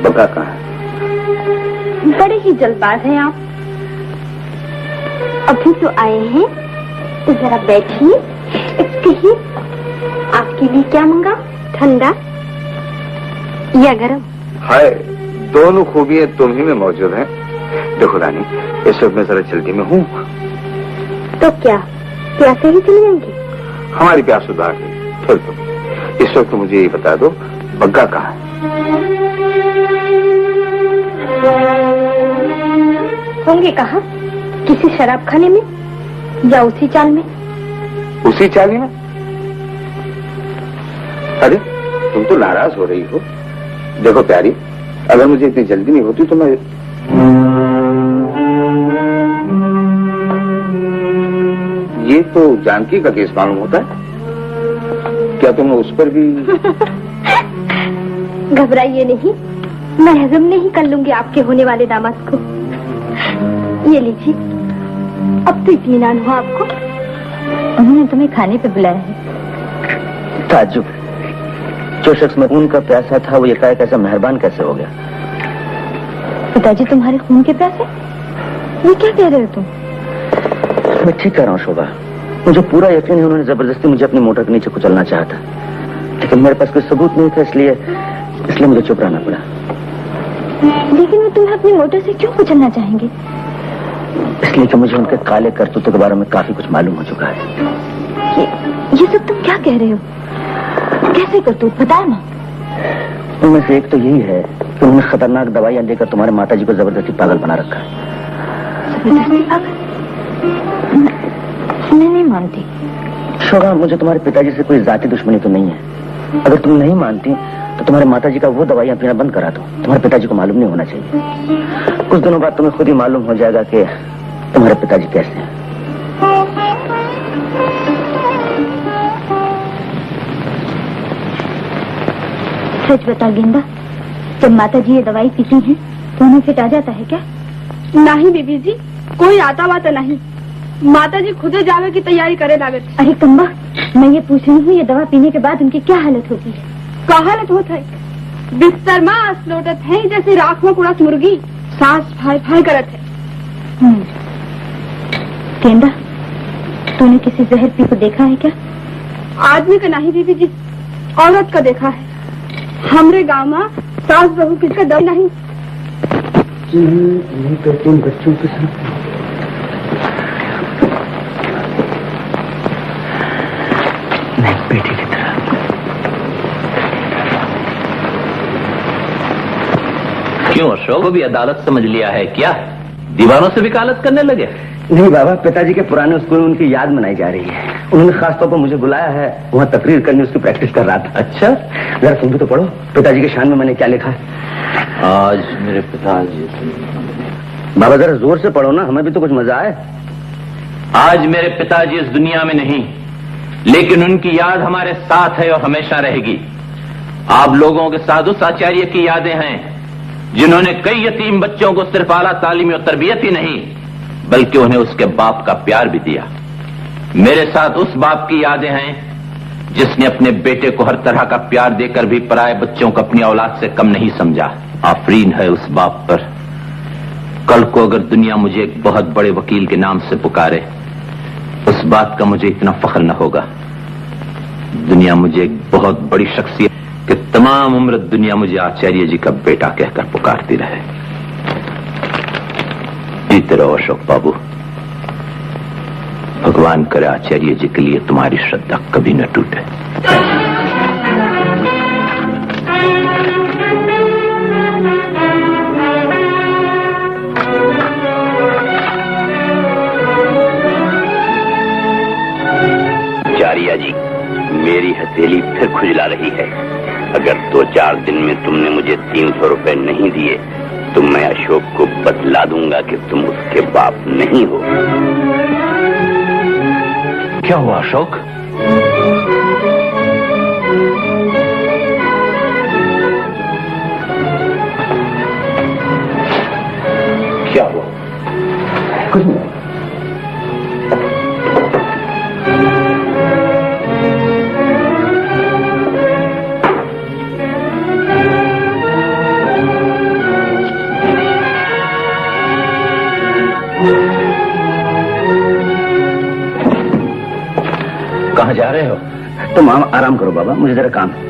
बका कहाँ है? बड़े ही जल्दबाज हैं आप। अभी तो आए हैं, तो जरा बैठिए। कहिए आपके लिए क्या मंगा? ठंडा या गरम? हाय, दोनों खूबियां तुम ही में मौजूद हैं। देखो रानी, इस वक्त मैं जरा जल्दी में हूँ। तो क्या प्यासे ही चली जाएंगी? हमारी प्यास उधार है। फिर तुम इस वक्त मुझे ये बता दो, बग्गा कहाँ है? होंगे कहाँ? किसी शराब खाने में या उसी चाल में? उसी चाली में? अरे तुम तो नाराज हो रही हो। देखो प्यारी, अगर मुझे इतनी जल्दी नहीं होती तो मैं ये तो जानकी का केस मालूम होता है। क्या तुम उस पर भी? घबराइए नहीं, मैं हजम नहीं कर लूंगी आपके होने वाले दामाद को। ये लीजिए, अब तो इत्मीनान हुआ आपको। उन्होंने तुम्हें खाने पे बुलाया है। ताज्जुब, जो शख्स में खून का प्यासा था वो एकाएक ऐसा मेहरबान कैसे हो गया? पिताजी तुम्हारे खून के प्यासे? ये क्या कह रहे हो तुम? मैं ठीक कह रहा हूँ शोभा, मुझे पूरा यकीन है उन्होंने जबरदस्ती मुझे अपनी मोटर के नीचे कुचलना चाहा था, लेकिन मेरे पास कोई सबूत नहीं था, इसलिए मुझे चुप रहना पड़ा। लेकिन वो तुम्हें अपनी मोटर से क्यों कुचलना चाहेंगे? इसलिए कि मुझे उनके काले करतूतों के बारे में काफी कुछ मालूम हो चुका है। ये सब तुम क्या कह रहे हो? कैसे करतूत बताए ना। उनमें से एक तो यही है कि उन्होंने खतरनाक दवाइयां देकर तुम्हारे माताजी को जबरदस्ती पागल बना रखा है। जबरदस्ती पागल? मैं नहीं मानती। शोभा, मुझे तुम्हारे पिताजी से कोई जाति दुश्मनी तो नहीं है। अगर तुम नहीं मानती तो तुम्हारे माताजी का वो दवाइयां पीना बंद करा दो। तुम्हारे पिताजी को मालूम नहीं होना चाहिए। कुछ दिनों बाद तुम्हें खुद ही मालूम हो जाएगा कि तुम्हारे पिताजी कैसे हैं। सच बता गेंदा, जब माताजी ये दवाई पीती हैं तो उन्हें फिट आ जाता है क्या? नहीं बीबी जी, कोई आता वाता नहीं। माताजी खुदे जावे की तैयारी करे लागत। अरे कम्बा, मैं ये पूछ रही हूँ, ये दवा पीने के बाद उनकी क्या हालत होती है? का हालत होता है? बिस्तर में आस लोटत है जैसे राख में कुड़त मुर्गी, सांस फाय फाय करत है। गेंदा, तूने किसी जहर पी को देखा है क्या? आदमी का नहीं बीबी जी, औरत का देखा है। हमरे गांव में सास बहू किसका दम नहीं। तुम बच्चों के साथ बेटी की तरह। क्यों अशोक, वो भी अदालत समझ लिया है क्या? दीवारों से वकालत करने लगे? नहीं बाबा, पिताजी के पुराने स्कूल में उनकी याद मनाई जा रही है। उन्होंने खास तौर पर मुझे बुलाया है, वहाँ तकरीर करने उसकी प्रैक्टिस कर रहा था। अच्छा, जरा तुम भी तो पढ़ो पिताजी के शान में मैंने क्या लिखा है। आज मेरे पिताजी। बाबा जरा जोर से पढ़ो ना, हमें भी तो कुछ मजा आए। आज मेरे पिताजी इस दुनिया में नहीं, लेकिन उनकी याद हमारे साथ है और हमेशा रहेगी। आप लोगों के साथ उस आचार्य की यादें हैं जिन्होंने कई यतीम बच्चों को सिर्फ आला तालीम और तरबियत ही नहीं, बल्कि उन्हें उसके बाप का प्यार भी दिया। मेरे साथ उस बाप की यादें हैं जिसने अपने बेटे को हर तरह का प्यार देकर भी पराये बच्चों को अपनी औलाद से कम नहीं समझा। आफरीन है उस बाप पर। कल को अगर दुनिया मुझे एक बहुत बड़े वकील के नाम से पुकारे, उस बात का मुझे इतना फख्र न होगा। दुनिया मुझे एक बहुत बड़ी शख्सियत कि तमाम उम्र दुनिया मुझे आचार्य जी का बेटा कहकर पुकारती रहे। जीते रहो अशोक बाबू। भगवान करे आचार्य जी के लिए तुम्हारी श्रद्धा कभी न टूटे। आचार्य जी, मेरी हथेली फिर खुजला रही है। अगर 2-4 दिन में तुमने मुझे 300 रुपए नहीं दिए तो मैं अशोक को बतला दूंगा कि तुम उसके बाप नहीं हो। क्या हुआ अशोक? क्या हुआ? कुछ नहीं। कहाँ जा रहे हो? तुम आराम करो बाबा, मुझे जरा काम है।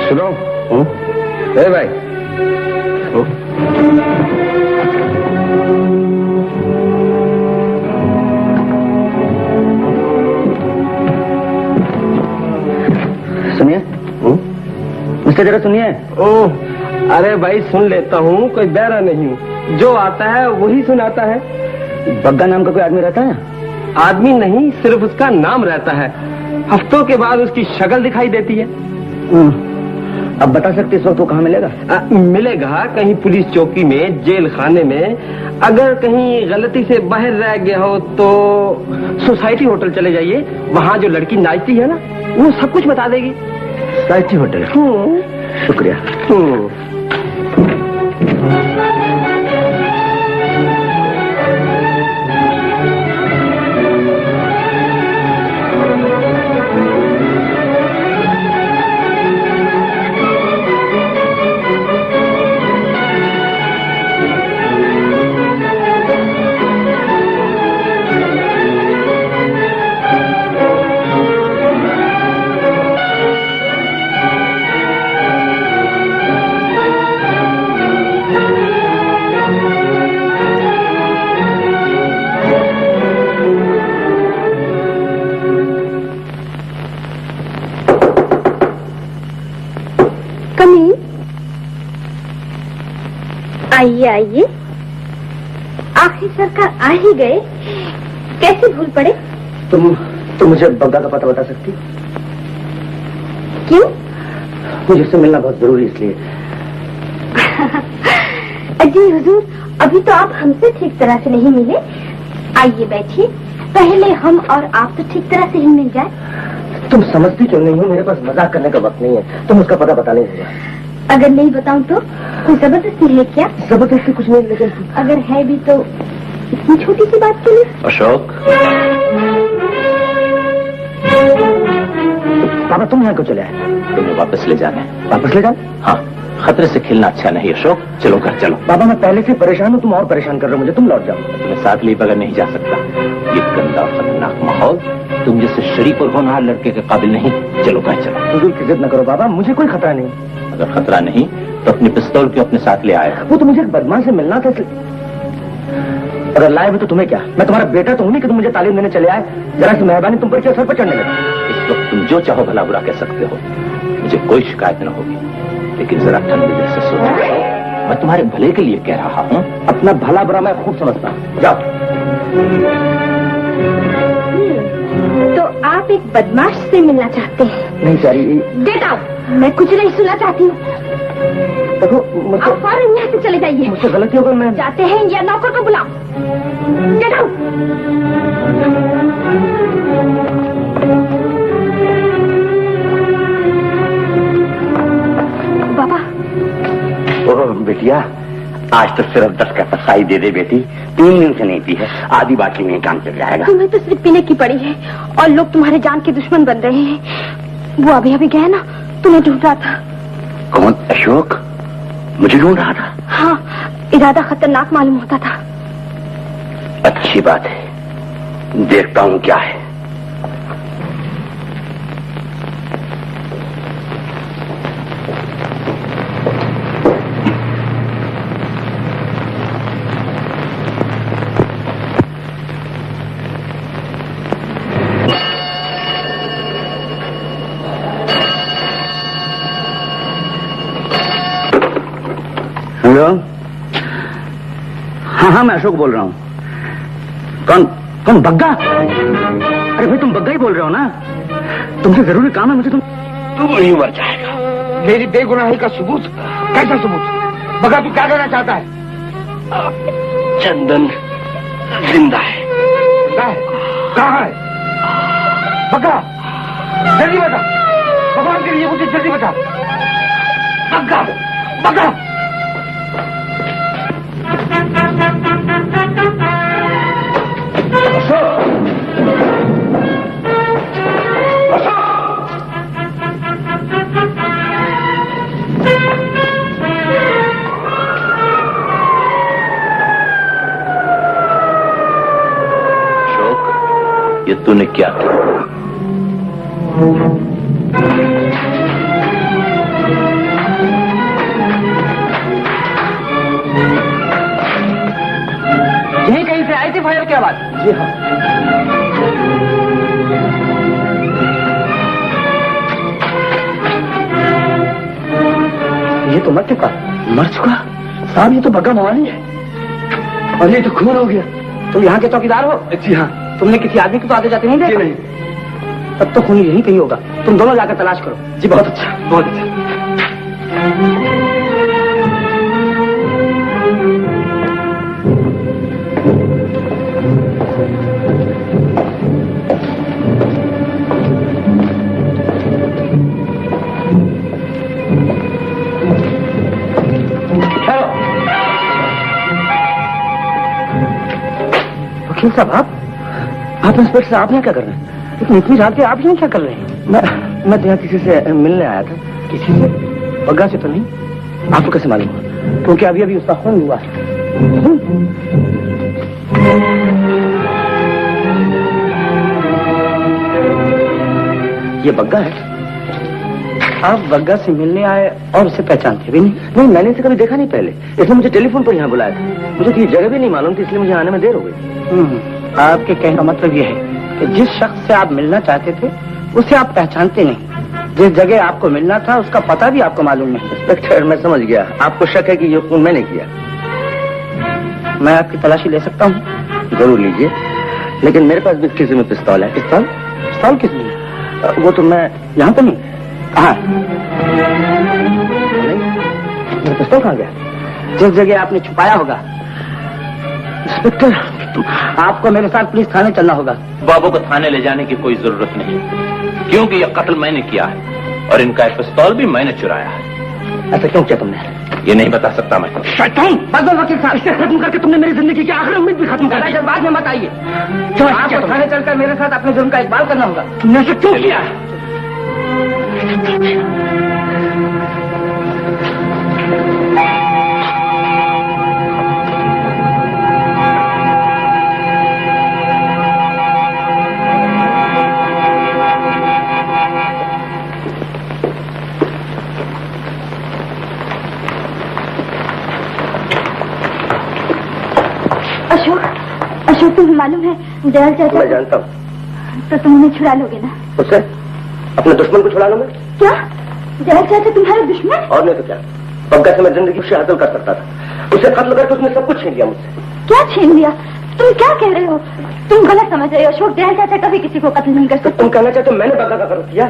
सुनो ए भाई, सुनिए मिस्टर, जरा सुनिए। ओह, अरे भाई सुन लेता हूँ, कोई बहरा नहीं हूँ। जो आता है वही सुनाता है। बग्गा नाम का कोई आदमी रहता है? आदमी नहीं, सिर्फ उसका नाम रहता है। हफ्तों के बाद उसकी शक्ल दिखाई देती है। अब बता सकते इस वक्त वो कहाँ मिलेगा? मिलेगा कहीं पुलिस चौकी में, जेल खाने में। अगर कहीं गलती से बाहर रह गया हो तो सोसाइटी होटल चले जाइए, वहाँ जो लड़की नाचती है ना, वो सब कुछ बता देगी। Society hotel? शुक्रिया। आइए आइए, आखिर सरकार आ ही गए। कैसे भूल पड़े? तुम मुझे बग्गा का पता बता सकती? क्यों? मुझे उससे मिलना बहुत जरूरी इसलिए। जी हुजूर, अभी तो आप हमसे ठीक तरह से नहीं मिले। आइए बैठिए, पहले हम और आप तो ठीक तरह से ही मिल जाए। तुम समझती क्यों नहीं हो? मेरे पास मजाक करने का वक्त नहीं है। तुम उसका पता बता नहीं होगा। अगर नहीं बताऊं तो? कोई जबरदस्ती है क्या? जबरदस्ती कुछ नहीं, लेकिन अगर है भी तो इतनी छोटी सी बात के लिए? अशोक, पापा तुम यहाँ क्यों चले आए? तुम्हें वापस ले जाना है। वापस ले जाए? हाँ, खतरे से खेलना अच्छा नहीं अशोक। चलो घर चलो। बाबा मैं पहले से परेशान हूँ, तुम और परेशान कर रहे हो मुझे। तुम लौट जाओ। तुम्हें साथ लिए बगैर नहीं जा सकता। ये गंदा खतरनाक माहौल तुम जैसे शरीफ और होनहार लड़के के काबिल नहीं। चलो घर चलो। हुजूर की जिद न करो बाबा, मुझे कोई खतरा नहीं। अगर खतरा नहीं तो अपनी पिस्तौल क्यों अपने साथ ले आए? वो तो मुझे एक बदमाश से मिलना था। अगर लाए भी तो तुम्हें क्या? मैं तुम्हारा बेटा तो हूं नहीं कि तुम मुझे तालीम देने चले आए। जरा सी मेहरबानी तुम पर क्या सर पर चढ़ने लगे। इस वक्त तुम जो चाहो भला बुरा कह सकते हो, मुझे कोई शिकायत न होगी। लेकिन जरा ठंडे दिल से सोचो, मैं तुम्हारे भले के लिए कह रहा हूँ। अपना भला बुरा मैं खूब समझता हूँ। जाओ। तो आप एक बदमाश से मिलना चाहते हैं? नहीं प्यारी। Get out. मैं कुछ नहीं सुनना चाहती हूँ। देखो आप फौरन यहाँ से चले जाइए। मुझसे गलती होगी। मैं जाते हैं या नौकर को बुलाओ। Get out. बाबा। ओह बेटिया, आज तो सिर्फ 10 का पसाई दे दे बेटी। 3 दिन से नहीं पी है, आधी बाटली में काम चल जाएगा। तुम्हें तो सिर्फ पीने की पड़ी है और लोग तुम्हारे जान के दुश्मन बन रहे हैं। वो अभी अभी गया ना, तुम्हें ढूंढ रहा था। कौन? अशोक मुझे ढूंढ रहा था? हाँ, इरादा खतरनाक मालूम होता था। अच्छी बात है, देखता हूँ क्या है। हेलो। हाँ मैं अशोक बोल रहा हूँ। कौन बग्गा? अरे भाई तुम बग्गा ही बोल रहे हो ना? तुमसे जरूरी काम है मुझे। तू नहीं मर जाएगा। मेरी बेगुनाही का सबूत? कैसा सबूत? बगा तू क्या कहना चाहता है? चंदन जिंदा है। कहाँ है? बगा जल्दी बता, भगवान के लिए मुझे जल्दी बता। बगा बगा। ये तूने क्या किया? यही कहीं से आई थी फायर की आवाज? जी हाँ। ये तो मर चुका। साहब ये तो बग्गा मवाली है और ये तो खून हो गया। तुम यहाँ के चौकीदार हो? जी हाँ। तुमने किसी आदमी को तो आते जाते नहीं देखा? नहीं। तब तो खून यहीं कहीं होगा। तुम दोनों जाकर तलाश करो। जी बहुत अच्छा, बहुत अच्छा। वकील साहब, आप इंस्पेक्टर साहब यहाँ क्या कर रहे हैं? इतनी रात के आप यहाँ क्या कर रहे हैं? मैं तो यहाँ किसी से मिलने आया था। किसी से? बग्गा से तो नहीं? आपको कैसे मालूम हुआ? क्योंकि अभी अभी उसका खून हुआ। ये बग्गा है? आप बग्गा से मिलने आए और उसे पहचानते भी नहीं? नहीं, मैंने इसे कभी देखा नहीं पहले। इसने मुझे टेलीफोन पर यहाँ बुलाया था। मुझे तो ये जगह भी नहीं मालूम थी, इसलिए मुझे आने में देर हो गई। आपके कहने का मतलब ये है कि जिस शख्स से आप मिलना चाहते थे उसे आप पहचानते नहीं। जिस जगह आपको मिलना था उसका पता भी आपको मालूम नहीं। इंस्पेक्टर, मैं समझ गया। आपको शक है कि ये खून मैंने किया। मैं आपकी तलाशी ले सकता हूँ? जरूर लीजिए, लेकिन मेरे पास भी किसी में पिस्तौल है। पिस्तौल? पिस्तौल किस लिए? वो तो मैं यहाँ तो नहीं। कहाँ? मेरा पिस्तौल कहाँ गया? जिस जगह आपने छुपाया होगा। इंस्पेक्टर, आपको मेरे साथ पुलिस थाने चलना होगा। बाबू को थाने ले जाने की कोई जरूरत नहीं, क्योंकि यह कत्ल मैंने किया है और इनका एक पिस्तौल भी मैंने चुराया है। ऐसा क्यों किया तुमने? ये नहीं बता सकता मैं। शैतान! बस वकील साहब, इसे खत्म करके तुमने मेरी जिंदगी की आखिरी उम्मीद भी खत्म कर दी। बाद में मत आइए। आपको थाने चलकर मेरे साथ अपने जुर्म का इकबाल करना होगा। तुमने ऐसा क्यों किया? अशोक, तुम्हें मालूम है दयाल चाचा? मैं जानता हूँ। तो तुम उन्हें छुड़ा लोगे ना? उससे? अपने दुश्मन को छुड़ा लूं मैं? क्या? दयाल चाचा तुम्हारा दुश्मन? और नहीं तो क्या। बग्गा से मैं जिंदगी से हासिल कर सकता था। उसे खत्म करके उसने सब कुछ छीन लिया मुझसे। क्या छीन लिया? तुम क्या कह रहे हो? तुम गलत समझ रहे हो अशोक। दयाल चाचा कभी किसी को कत्ल नहीं कर सकते। तुम कहना चाहते हो मैंने बग्गा का कत्ल किया?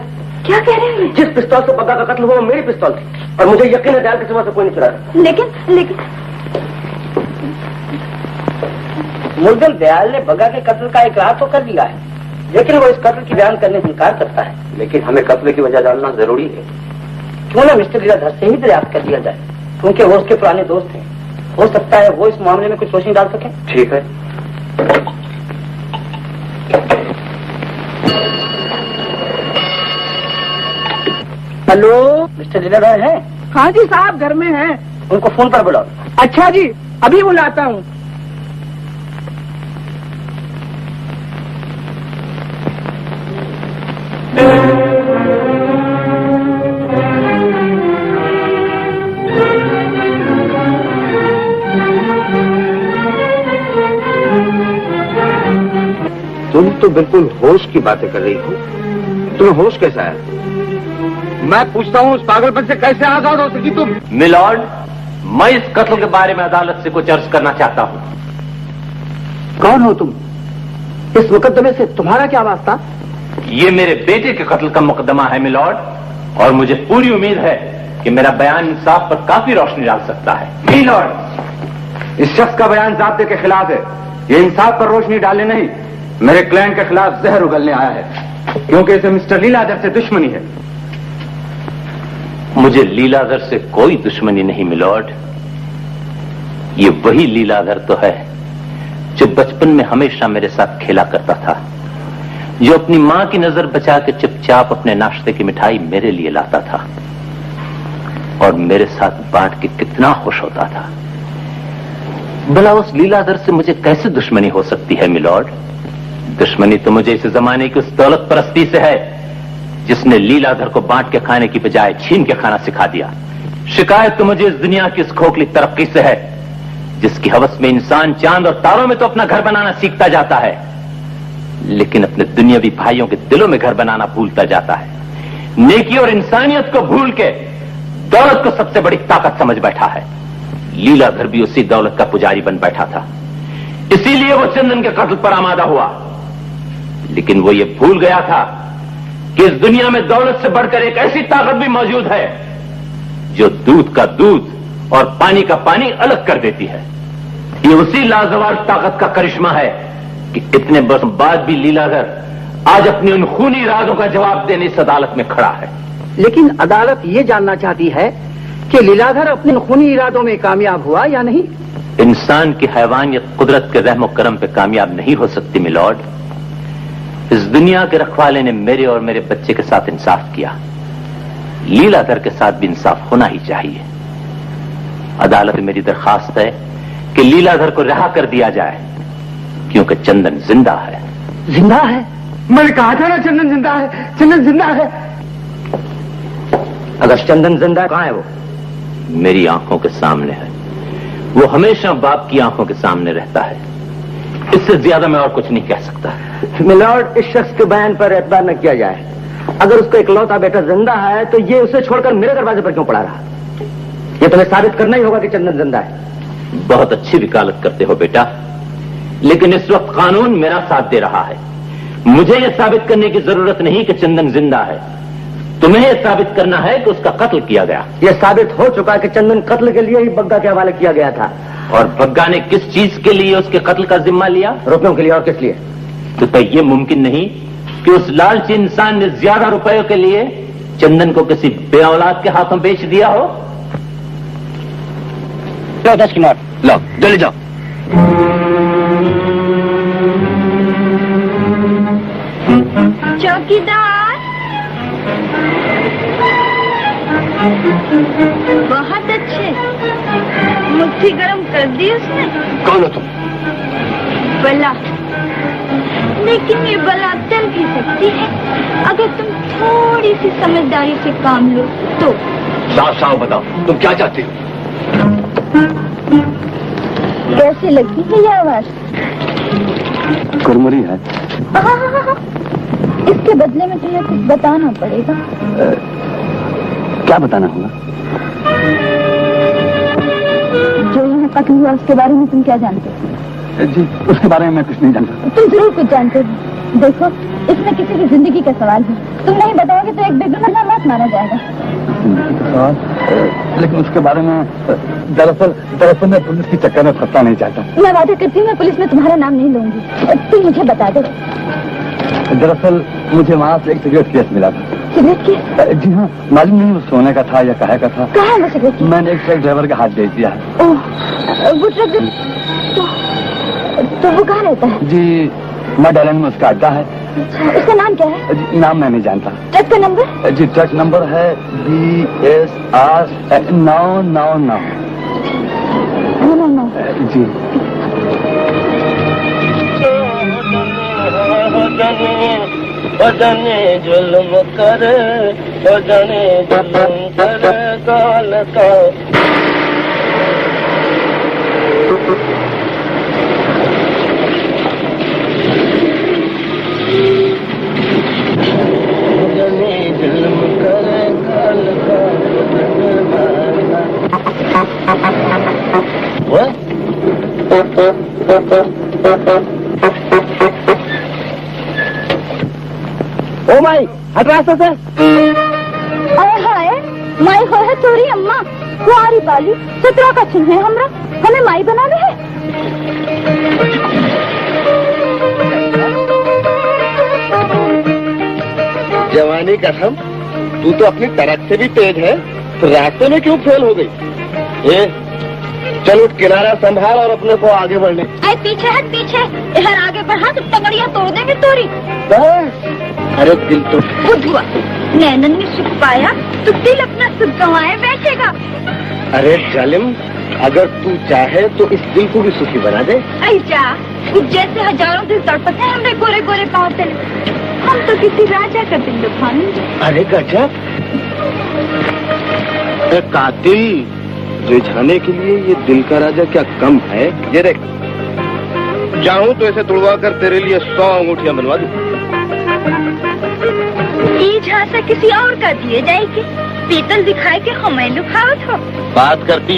क्या कह रहे हो? जिस पिस्तौल से बग्गा का कत्ल हुआ वो मेरी पिस्तौल थी और मुझे यकीन है दयाल के सिवा से कोई नहीं चुरा। लेकिन मुलजिम दयाल ने बग्गा के कत्ल का इकरार तो कर लिया है, लेकिन वो इस कत्ल की बयान करने से इनकार करता है। लेकिन हमें कत्ल की वजह जानना जरूरी है। क्यों ना मिस्टर लीलाधर से ही दरियाफ्त कर दिया जाए, क्योंकि वो उसके पुराने दोस्त हैं। हो सकता है वो इस मामले में कुछ रोशनी डाल सके। ठीक है। हेलो, मिस्टर लीलाधर हैं? हाँ जी साहब, घर में हैं। उनको फोन पर बुलाओ। अच्छा जी, अभी बुलाता हूँ। तुम तो बिल्कुल होश की बातें कर रही हो। तुम्हें होश कैसा है? मैं पूछता हूँ, उस पागलपन से कैसे आजाद हो सकी तुम? मिलॉर्ड, मैं इस कत्ल के बारे में अदालत से कुछ अर्ज करना चाहता हूँ। कौन हो तुम? इस मुकदमे से तुम्हारा क्या वास्ता? ये मेरे बेटे के कत्ल का मुकदमा है मिलॉर्ड, और मुझे पूरी उम्मीद है कि मेरा बयान इंसाफ पर काफी रोशनी डाल सकता है। मिलॉर्ड, इस शख्स का बयान ज़ाब्ते के खिलाफ है। ये इंसाफ पर रोशनी डालने नहीं, मेरे क्लाइंट के खिलाफ जहर उगलने आया है, क्योंकि इसे मिस्टर लीलाधर से दुश्मनी है। मुझे लीलाधर से कोई दुश्मनी नहीं मिलॉर्ड। ये वही लीलाधर तो है जो बचपन में हमेशा मेरे साथ खेला करता था, जो अपनी मां की नजर बचा के चुपचाप अपने नाश्ते की मिठाई मेरे लिए लाता था और मेरे साथ बांट के कितना खुश होता था। भला उस लीलाधर से मुझे कैसे दुश्मनी हो सकती है मिलॉर्ड? दुश्मनी तो मुझे इस जमाने की उस दौलत परस्ती से है जिसने लीलाधर को बांट के खाने की बजाय छीन के खाना सिखा दिया। शिकायत तो मुझे इस दुनिया की इस खोखली तरक्की से है जिसकी हवस में इंसान चांद और तारों में तो अपना घर बनाना सीखता जाता है, लेकिन अपने दुनियावी भाइयों के दिलों में घर बनाना भूलता जाता है। नेकी और इंसानियत को भूल के दौलत को सबसे बड़ी ताकत समझ बैठा है। लीलाधर भी उसी दौलत का पुजारी बन बैठा था। इसीलिए वो चंदन के कत्ल पर आमादा हुआ। लेकिन वो ये भूल गया था कि इस दुनिया में दौलत से बढ़कर एक ऐसी ताकत भी मौजूद है जो दूध का दूध और पानी का पानी अलग कर देती है। ये उसी लाजवाब ताकत का करिश्मा है कि इतने वर्ष बाद भी लीलाधर आज अपने उन खूनी इरादों का जवाब देने इस अदालत में खड़ा है। लेकिन अदालत ये जानना चाहती है कि लीलाधर अपने खूनी इरादों में कामयाब हुआ या नहीं। इंसान की हैवानियत कुदरत के रहमो करम पे कामयाब नहीं हो सकती मिलॉर्ड। इस दुनिया के रखवाले ने मेरे और मेरे बच्चे के साथ इंसाफ किया, लीलाधर के साथ भी इंसाफ होना ही चाहिए। अदालत में मेरी दरखास्त है कि लीलाधर को रिहा कर दिया जाए क्योंकि चंदन जिंदा है। जिंदा है? मैंने कहा था ना चंदन जिंदा है, चंदन जिंदा है। अगर चंदन जिंदा है, कहां है वो? मेरी आंखों के सामने है। वो हमेशा बाप की आंखों के सामने रहता है। इससे ज्यादा मैं और कुछ नहीं कह सकता। मिलॉर्ड, इस शख्स के बयान पर एतबार न किया जाए। अगर उसका इकलौता बेटा जिंदा है तो ये उसे छोड़कर मेरे दरवाजे पर क्यों पड़ा रहा? ये तुम्हें साबित करना ही होगा कि चंदन जिंदा है। बहुत अच्छी वकालत करते हो बेटा, लेकिन इस वक्त कानून मेरा साथ दे रहा है। मुझे यह साबित करने की जरूरत नहीं कि चंदन जिंदा है। तुम्हें यह साबित करना है कि उसका कत्ल किया गया। यह साबित हो चुका है कि चंदन कत्ल के लिए ही बग्गा के हवाले किया गया था। और बग्गा ने किस चीज के लिए उसके कत्ल का जिम्मा लिया? रुपयों के लिए। और किस लिए? तो यह मुमकिन नहीं कि उस लालची इंसान ने ज्यादा रुपयों के लिए चंदन को किसी बेऔलाद के हाथों बेच दिया हो। लो 10 की नोट, लो जल्दी जाओ। चौकीदार, बहुत अच्छे। मुट्ठी गरम कर दी उसने। कौन हो तुम? बला, लेकिन ये बला चल भी सकती है अगर तुम थोड़ी सी समझदारी से काम लो तो। साफ साफ बताओ, तुम क्या चाहती हो? कैसे लगती है ये आवाज? कुरमुरी है। इसके बदले में तुम्हें कुछ बताना पड़ेगा। क्या बताना होगा? जो यहाँ कत्ल हुआ उसके बारे में तुम क्या जानते हो? जी, उसके बारे में मैं कुछ नहीं जानता। तुम जरूर कुछ जानते हो। देखो, इसमें किसी की जिंदगी का सवाल है। तुम नहीं बताओगे तो एक बेगुनाह मौत मारा जाएगा। लेकिन उसके बारे में दरअसल मैं पुलिस की चक्कर में फंसना नहीं चाहता। मैं वादा करती हूँ मैं पुलिस में तुम्हारा नाम नहीं लूंगी। तुम मुझे बता दो। दरअसल मुझे वहाँ से एक सिगरेट केस मिला था। Cigarette case? जी हाँ, मालूम नहीं वो सोने का था या कहे का था। कहाँ है वो सिगरेट केस? मैंने एक ट्रक ड्राइवर का हाथ बेच दिया है। ओह, वो ट्रक तो वो कहाँ रहता है? जी, मडालन में उसका अड्डा है। अच्छा, उसका नाम क्या है? जी, नाम मैं नहीं जानता। ट्रक का नंबर? जी, ट्रक नंबर है BSR 999। जी। जाने जुल्म कर, जाने जुल्म कर काल का। जाने जुल्म कर काल का। ओ माई, हट रास्ते से। अरे हाय, माई हो है तोरी अम्मा, कुआरी बाली, 17 का चिन्ह है हमरा, हमें माई बनाने है। जवानी कसम, तू तो अपनी तरक से भी तेज है, तो रास्ते में क्यों फेल हो गई? चल उठ, किनारा संभाल और अपने को आगे बढ़ने। अरे पीछे हट पीछे, इधर आगे बढ़ा तो पगड़ियाँ तोड़ देंगे तोरी। बस, अरे दिल तो बुध हुआ, नैनन ने सुख पाया तो दिल अपना सुख गंवाए बैठेगा। अरे जालिम, अगर तू चाहे तो इस दिल को भी सुखी बना दे। ऐसा कुछ जैसे हजारों दिल तड़पते हैं हमरे गोरे गोरे पाँव तले, हम तो किसी राजा का दिल दुखाएंगे। अरे गजब, कातिल रिझाने के लिए ये दिल का राजा क्या कम है? ये देख, चाहूं तो इसे तुड़वा कर तेरे लिए 100 अंगूठियां बनवा दूं। ये झांसा किसी और का दिए जाएगी, पीतल दिखाए के हमें लुभावत हो। बात करती,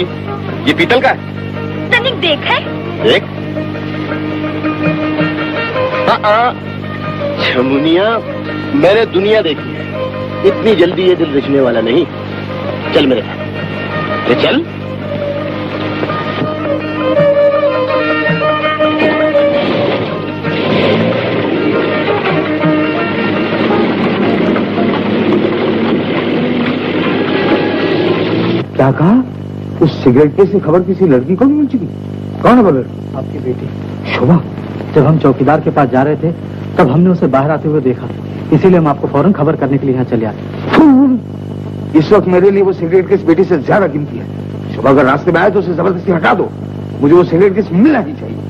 ये पीतल का है? तनिक देख है। देख, छमुनिया, मैंने दुनिया देखी है, इतनी जल्दी ये दिल रिझने वाला नहीं। चल मेरे साथ, अरे चल। क्या कहा? उस सिगरेट केस की खबर किसी लड़की को भी मिल चुकी? कौन है वो लड़की? आपकी बेटी शोभा। जब हम चौकीदार के पास जा रहे थे तब हमने उसे बाहर आते हुए देखा, इसीलिए हम आपको फौरन खबर करने के लिए यहाँ चले आए। इस वक्त मेरे लिए वो सिगरेट केस बेटी से ज्यादा कीमती है। शोभा अगर रास्ते में आए तो उसे जबरदस्ती हटा दो, मुझे वो सिगरेट केस मिलना ही चाहिए।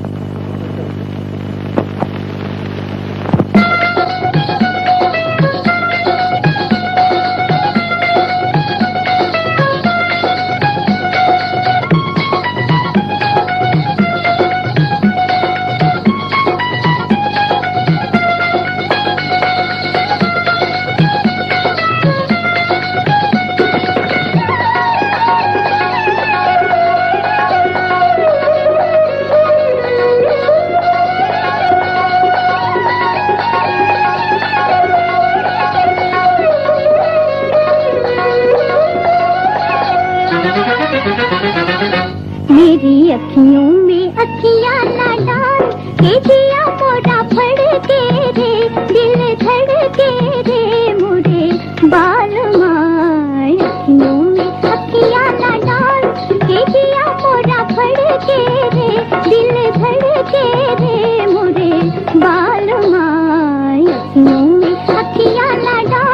मेरी अखियों में अखियां ना डाल के जिया मोरा फड़के रे, दिल धड़के रे मुरे बाल माय। अखियों में अखियां ना डाल के जिया मोरा फड़के रे, दिल धड़के रे मुरे बाल माय। अखियों में अखियां ना डाल।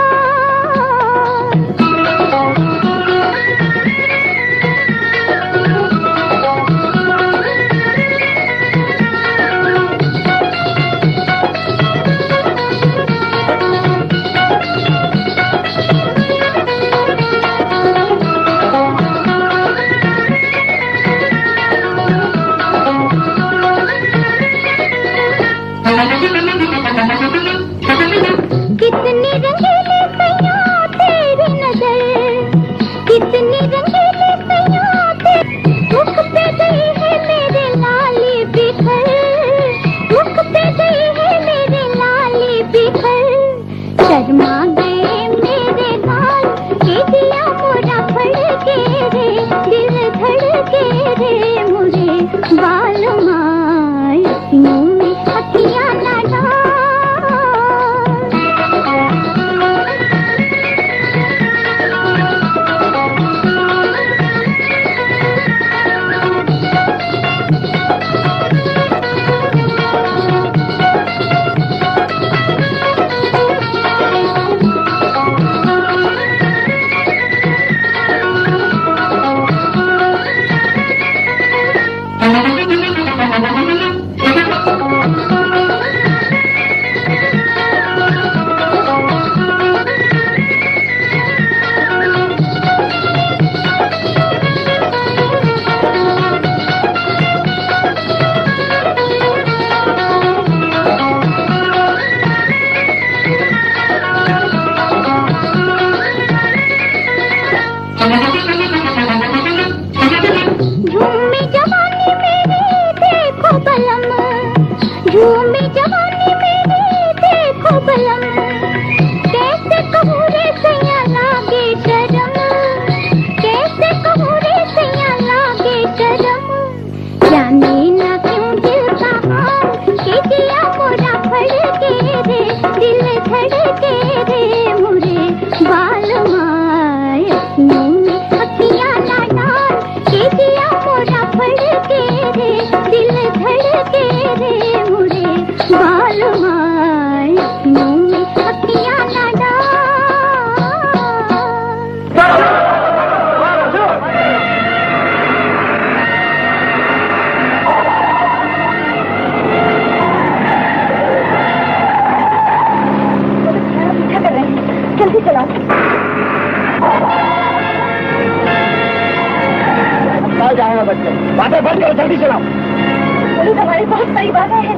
कितनी रंगीली सैया तेरी नजर, कितनी रंगीली सैया तेरी। मुख पे गई है मेरे लाली बिखर, मुख पे गई है मेरे लाली बिखर। शर्मा गए मेरे गाल के दिया मोरा फड़के रे, दिल धड़के रे मुझे बाल माय। अखियों में अखियां ना डाल। झूमी जवानी मेरी देखो बलम, झूमी जवानी मेरी देखो बलम। कैसे कहूँ रे सैया लागे शरम, कैसे कहूँ रे सैया लागे शरम। जाने ना क्यों दिल का हाल के दिया मोरा फड़के रे, दिल धड़के रे मुरे बाल माय। अखियों में अखियां ना डाल के दिया मोरा फड़के रे, दिल धड़के रे मुरे बाल माय। अखियों में अखियां ना डाल। पीछा कर रहे हैं, जल्दी चलाओ। कहाँ जाएगा बच्चे? बातें बंद करो, जल्दी चलाओ। पुलिस हमारे बहुत करीब आ गए हैं।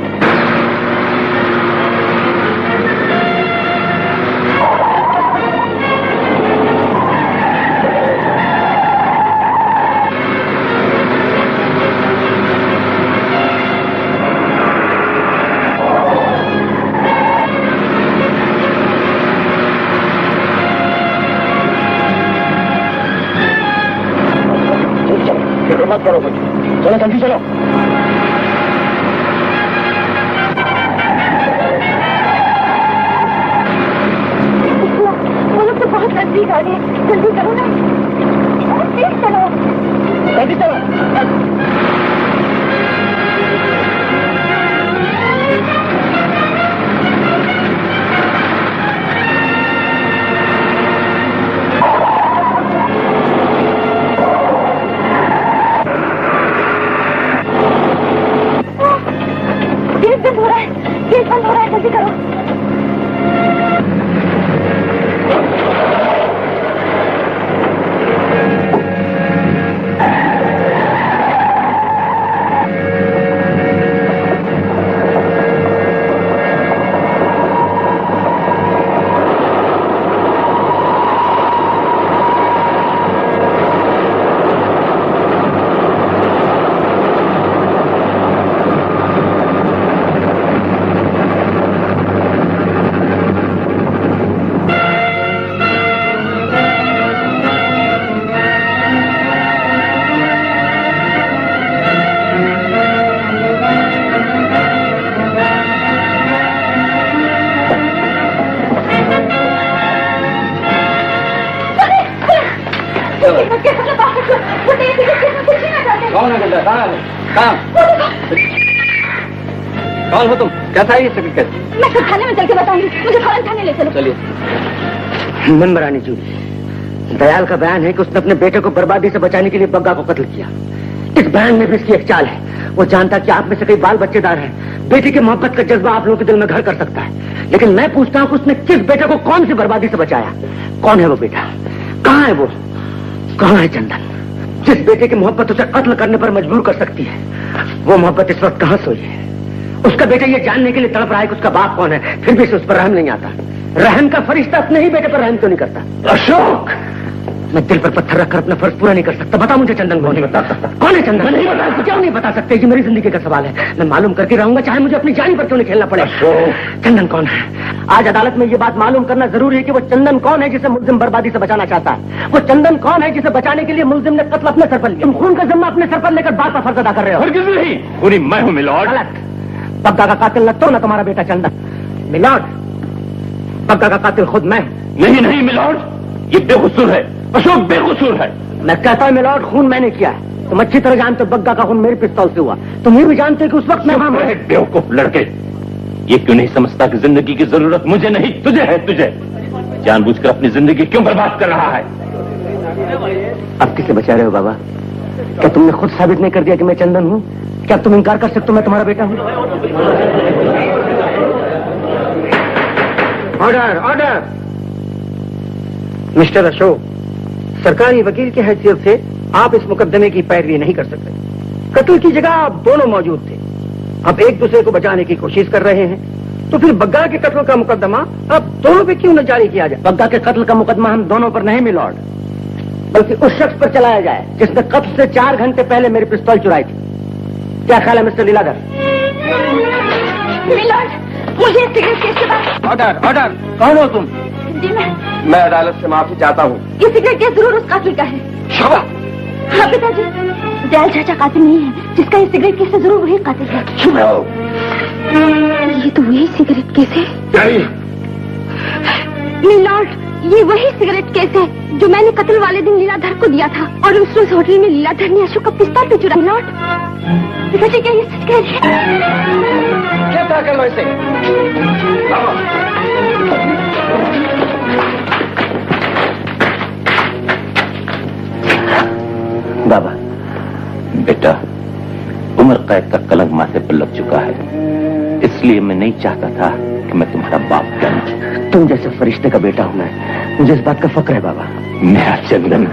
मत करो कुछ। चलो जल्दी चलो। वो लोग तो बहुत नजदीक आ गए, जल्दी करो ना, तेज चलो, जल्दी चलो। बंद हो रहा है, गेट बंद हो रहा है, जल्दी करो। कौन है गड्ढा? कहाँ? कौन हो तुम? कैसा है ये सर्टिफिकेट? मैं तो थाने में चल के बताऊंगी, मुझे फौरन थाने ले चलो। चलिए। मनमरानी जी, दयाल का बयान है कि उसने अपने बेटे को बर्बादी से बचाने के लिए बग्गा को कत्ल किया। इस बयान में भी इसकी एक चाल है। वो जानता कि आप में से कई बाल बच्चेदार हैं, बेटे की मोहब्बत का जज्बा आप लोगों के दिल में घर कर सकता है, लेकिन मैं पूछता हूँ कि उसने किस बेटे को कौन सी बर्बादी से बचाया? कौन है वो बेटा? कहाँ है वो? कहाँ है चंदन? जिस बेटे की मोहब्बत उसे कत्ल करने पर मजबूर कर सकती है, वो मोहब्बत इस वक्त कहाँ सोई है? उसका बेटा ये जानने के लिए तड़प रहा है कि उसका बाप कौन है, फिर भी इसे उस पर रहम नहीं आता। रहम का फरिश्ता अपने ही बेटे पर रहम क्यों नहीं करता? अशोक, मैं दिल पर पत्थर रखकर अपना फर्ज पूरा नहीं कर सकता। बता मुझे चंदन कौन है? बता सकता। कौन है चंदन? नहीं बता। क्यों नहीं बता सकते? ये मेरी जिंदगी का सवाल है, मैं मालूम करके रहूंगा, चाहे मुझे अपनी जान पर क्यों नहीं खेलना पड़े। चंदन कौन है? आज अदालत में ये बात मालूम करना जरूरी है कि वो चंदन कौन है जिसे मुल्जिम बर्बादी से बचाना चाहता है। वो चंदन कौन है जिसे बचाने के लिए मुल्जिम ने कत्ल अपने सर पर लिया। तुम खून का जिम्मा अपने सर पर लेकर बात का फर्ज अदा कर रहे हो। हरगिज़ नहीं, पूरी मैं हूं मिलॉर्ड। गलत। बग्गा का कातिल लगता हो ना तुम्हारा बेटा चंदन। मिलॉर्ड, बग्गा का कातिल खुद मैं। नहीं नहीं मिलॉर्ड, ये बेकसूर है, अशोक बेकसूर है। मैं कहता हूं मिलॉर्ड, खून मैंने किया है। तुम अच्छी तरह जानते हो बग्गा का खून मेरी पिस्तौल से हुआ। तुम ये भी जानते हो कि उस वक्त मैं वहां। बेवकूफ लड़के, ये क्यों नहीं समझता कि जिंदगी की जरूरत मुझे नहीं तुझे है? तुझे जानबूझकर अपनी जिंदगी क्यों बर्बाद कर रहा है? अब किसे बचा रहे हो बाबा? क्या तुमने खुद साबित नहीं कर दिया कि मैं चंदन हूं? क्या तुम इनकार कर सकते हो मैं तुम्हारा बेटा हूं? Order, order. मिस्टर अशोक, सरकारी वकील की हैसियत से आप इस मुकदमे की पैरवी नहीं कर सकते। कत्ल की जगह आप दोनों मौजूद थे, अब एक दूसरे को बचाने की कोशिश कर रहे हैं, तो फिर बग्गा के कत्ल का मुकदमा अब दोनों पे क्यों न जारी किया जाए? बग्गा के कत्ल का मुकदमा हम दोनों पर नहीं मिलॉर्ड, बल्कि उस शख्स पर चलाया जाए जिसने कत्ल से 4 घंटे पहले मेरी पिस्तौल चुराई थी। क्या ख्याल है मिस्टर लीलाधर? मिलॉर्ड, मुझे सिगरेट केस के बाद। Order, order. कौन हो तुम? जी मैं अदालत से माफी चाहता हूँ। ये सिगरेट केस जरूर उस कातिल का है। शाबाश। हाँ पिताजी, दयाल चाचा कातिल नहीं है, जिसका ये सिगरेट केस है जरूर वही कातिल है। ये तो वही सिगरेट केस है। मिलॉर्ड, ये वही सिगरेट केस है जो मैंने कत्ल वाले दिन लीलाधर को दिया था, और उस रोज होटल में लीलाधर ने अशोक का पिस्तौल पे चुरा। मिलॉर्ड, पिताजी क्या ये सच कह रहे हैं? क्या कर लो इसे? बाबा, बेटा, उम्र कैद का कलंक माथे पर लग चुका है, इसलिए मैं नहीं चाहता था कि मैं तुम्हारा बाप बनूं। तुम जैसे फरिश्ते का बेटा हूं मैं, मुझे इस बात का फक्र है बाबा। मेरा चंदन।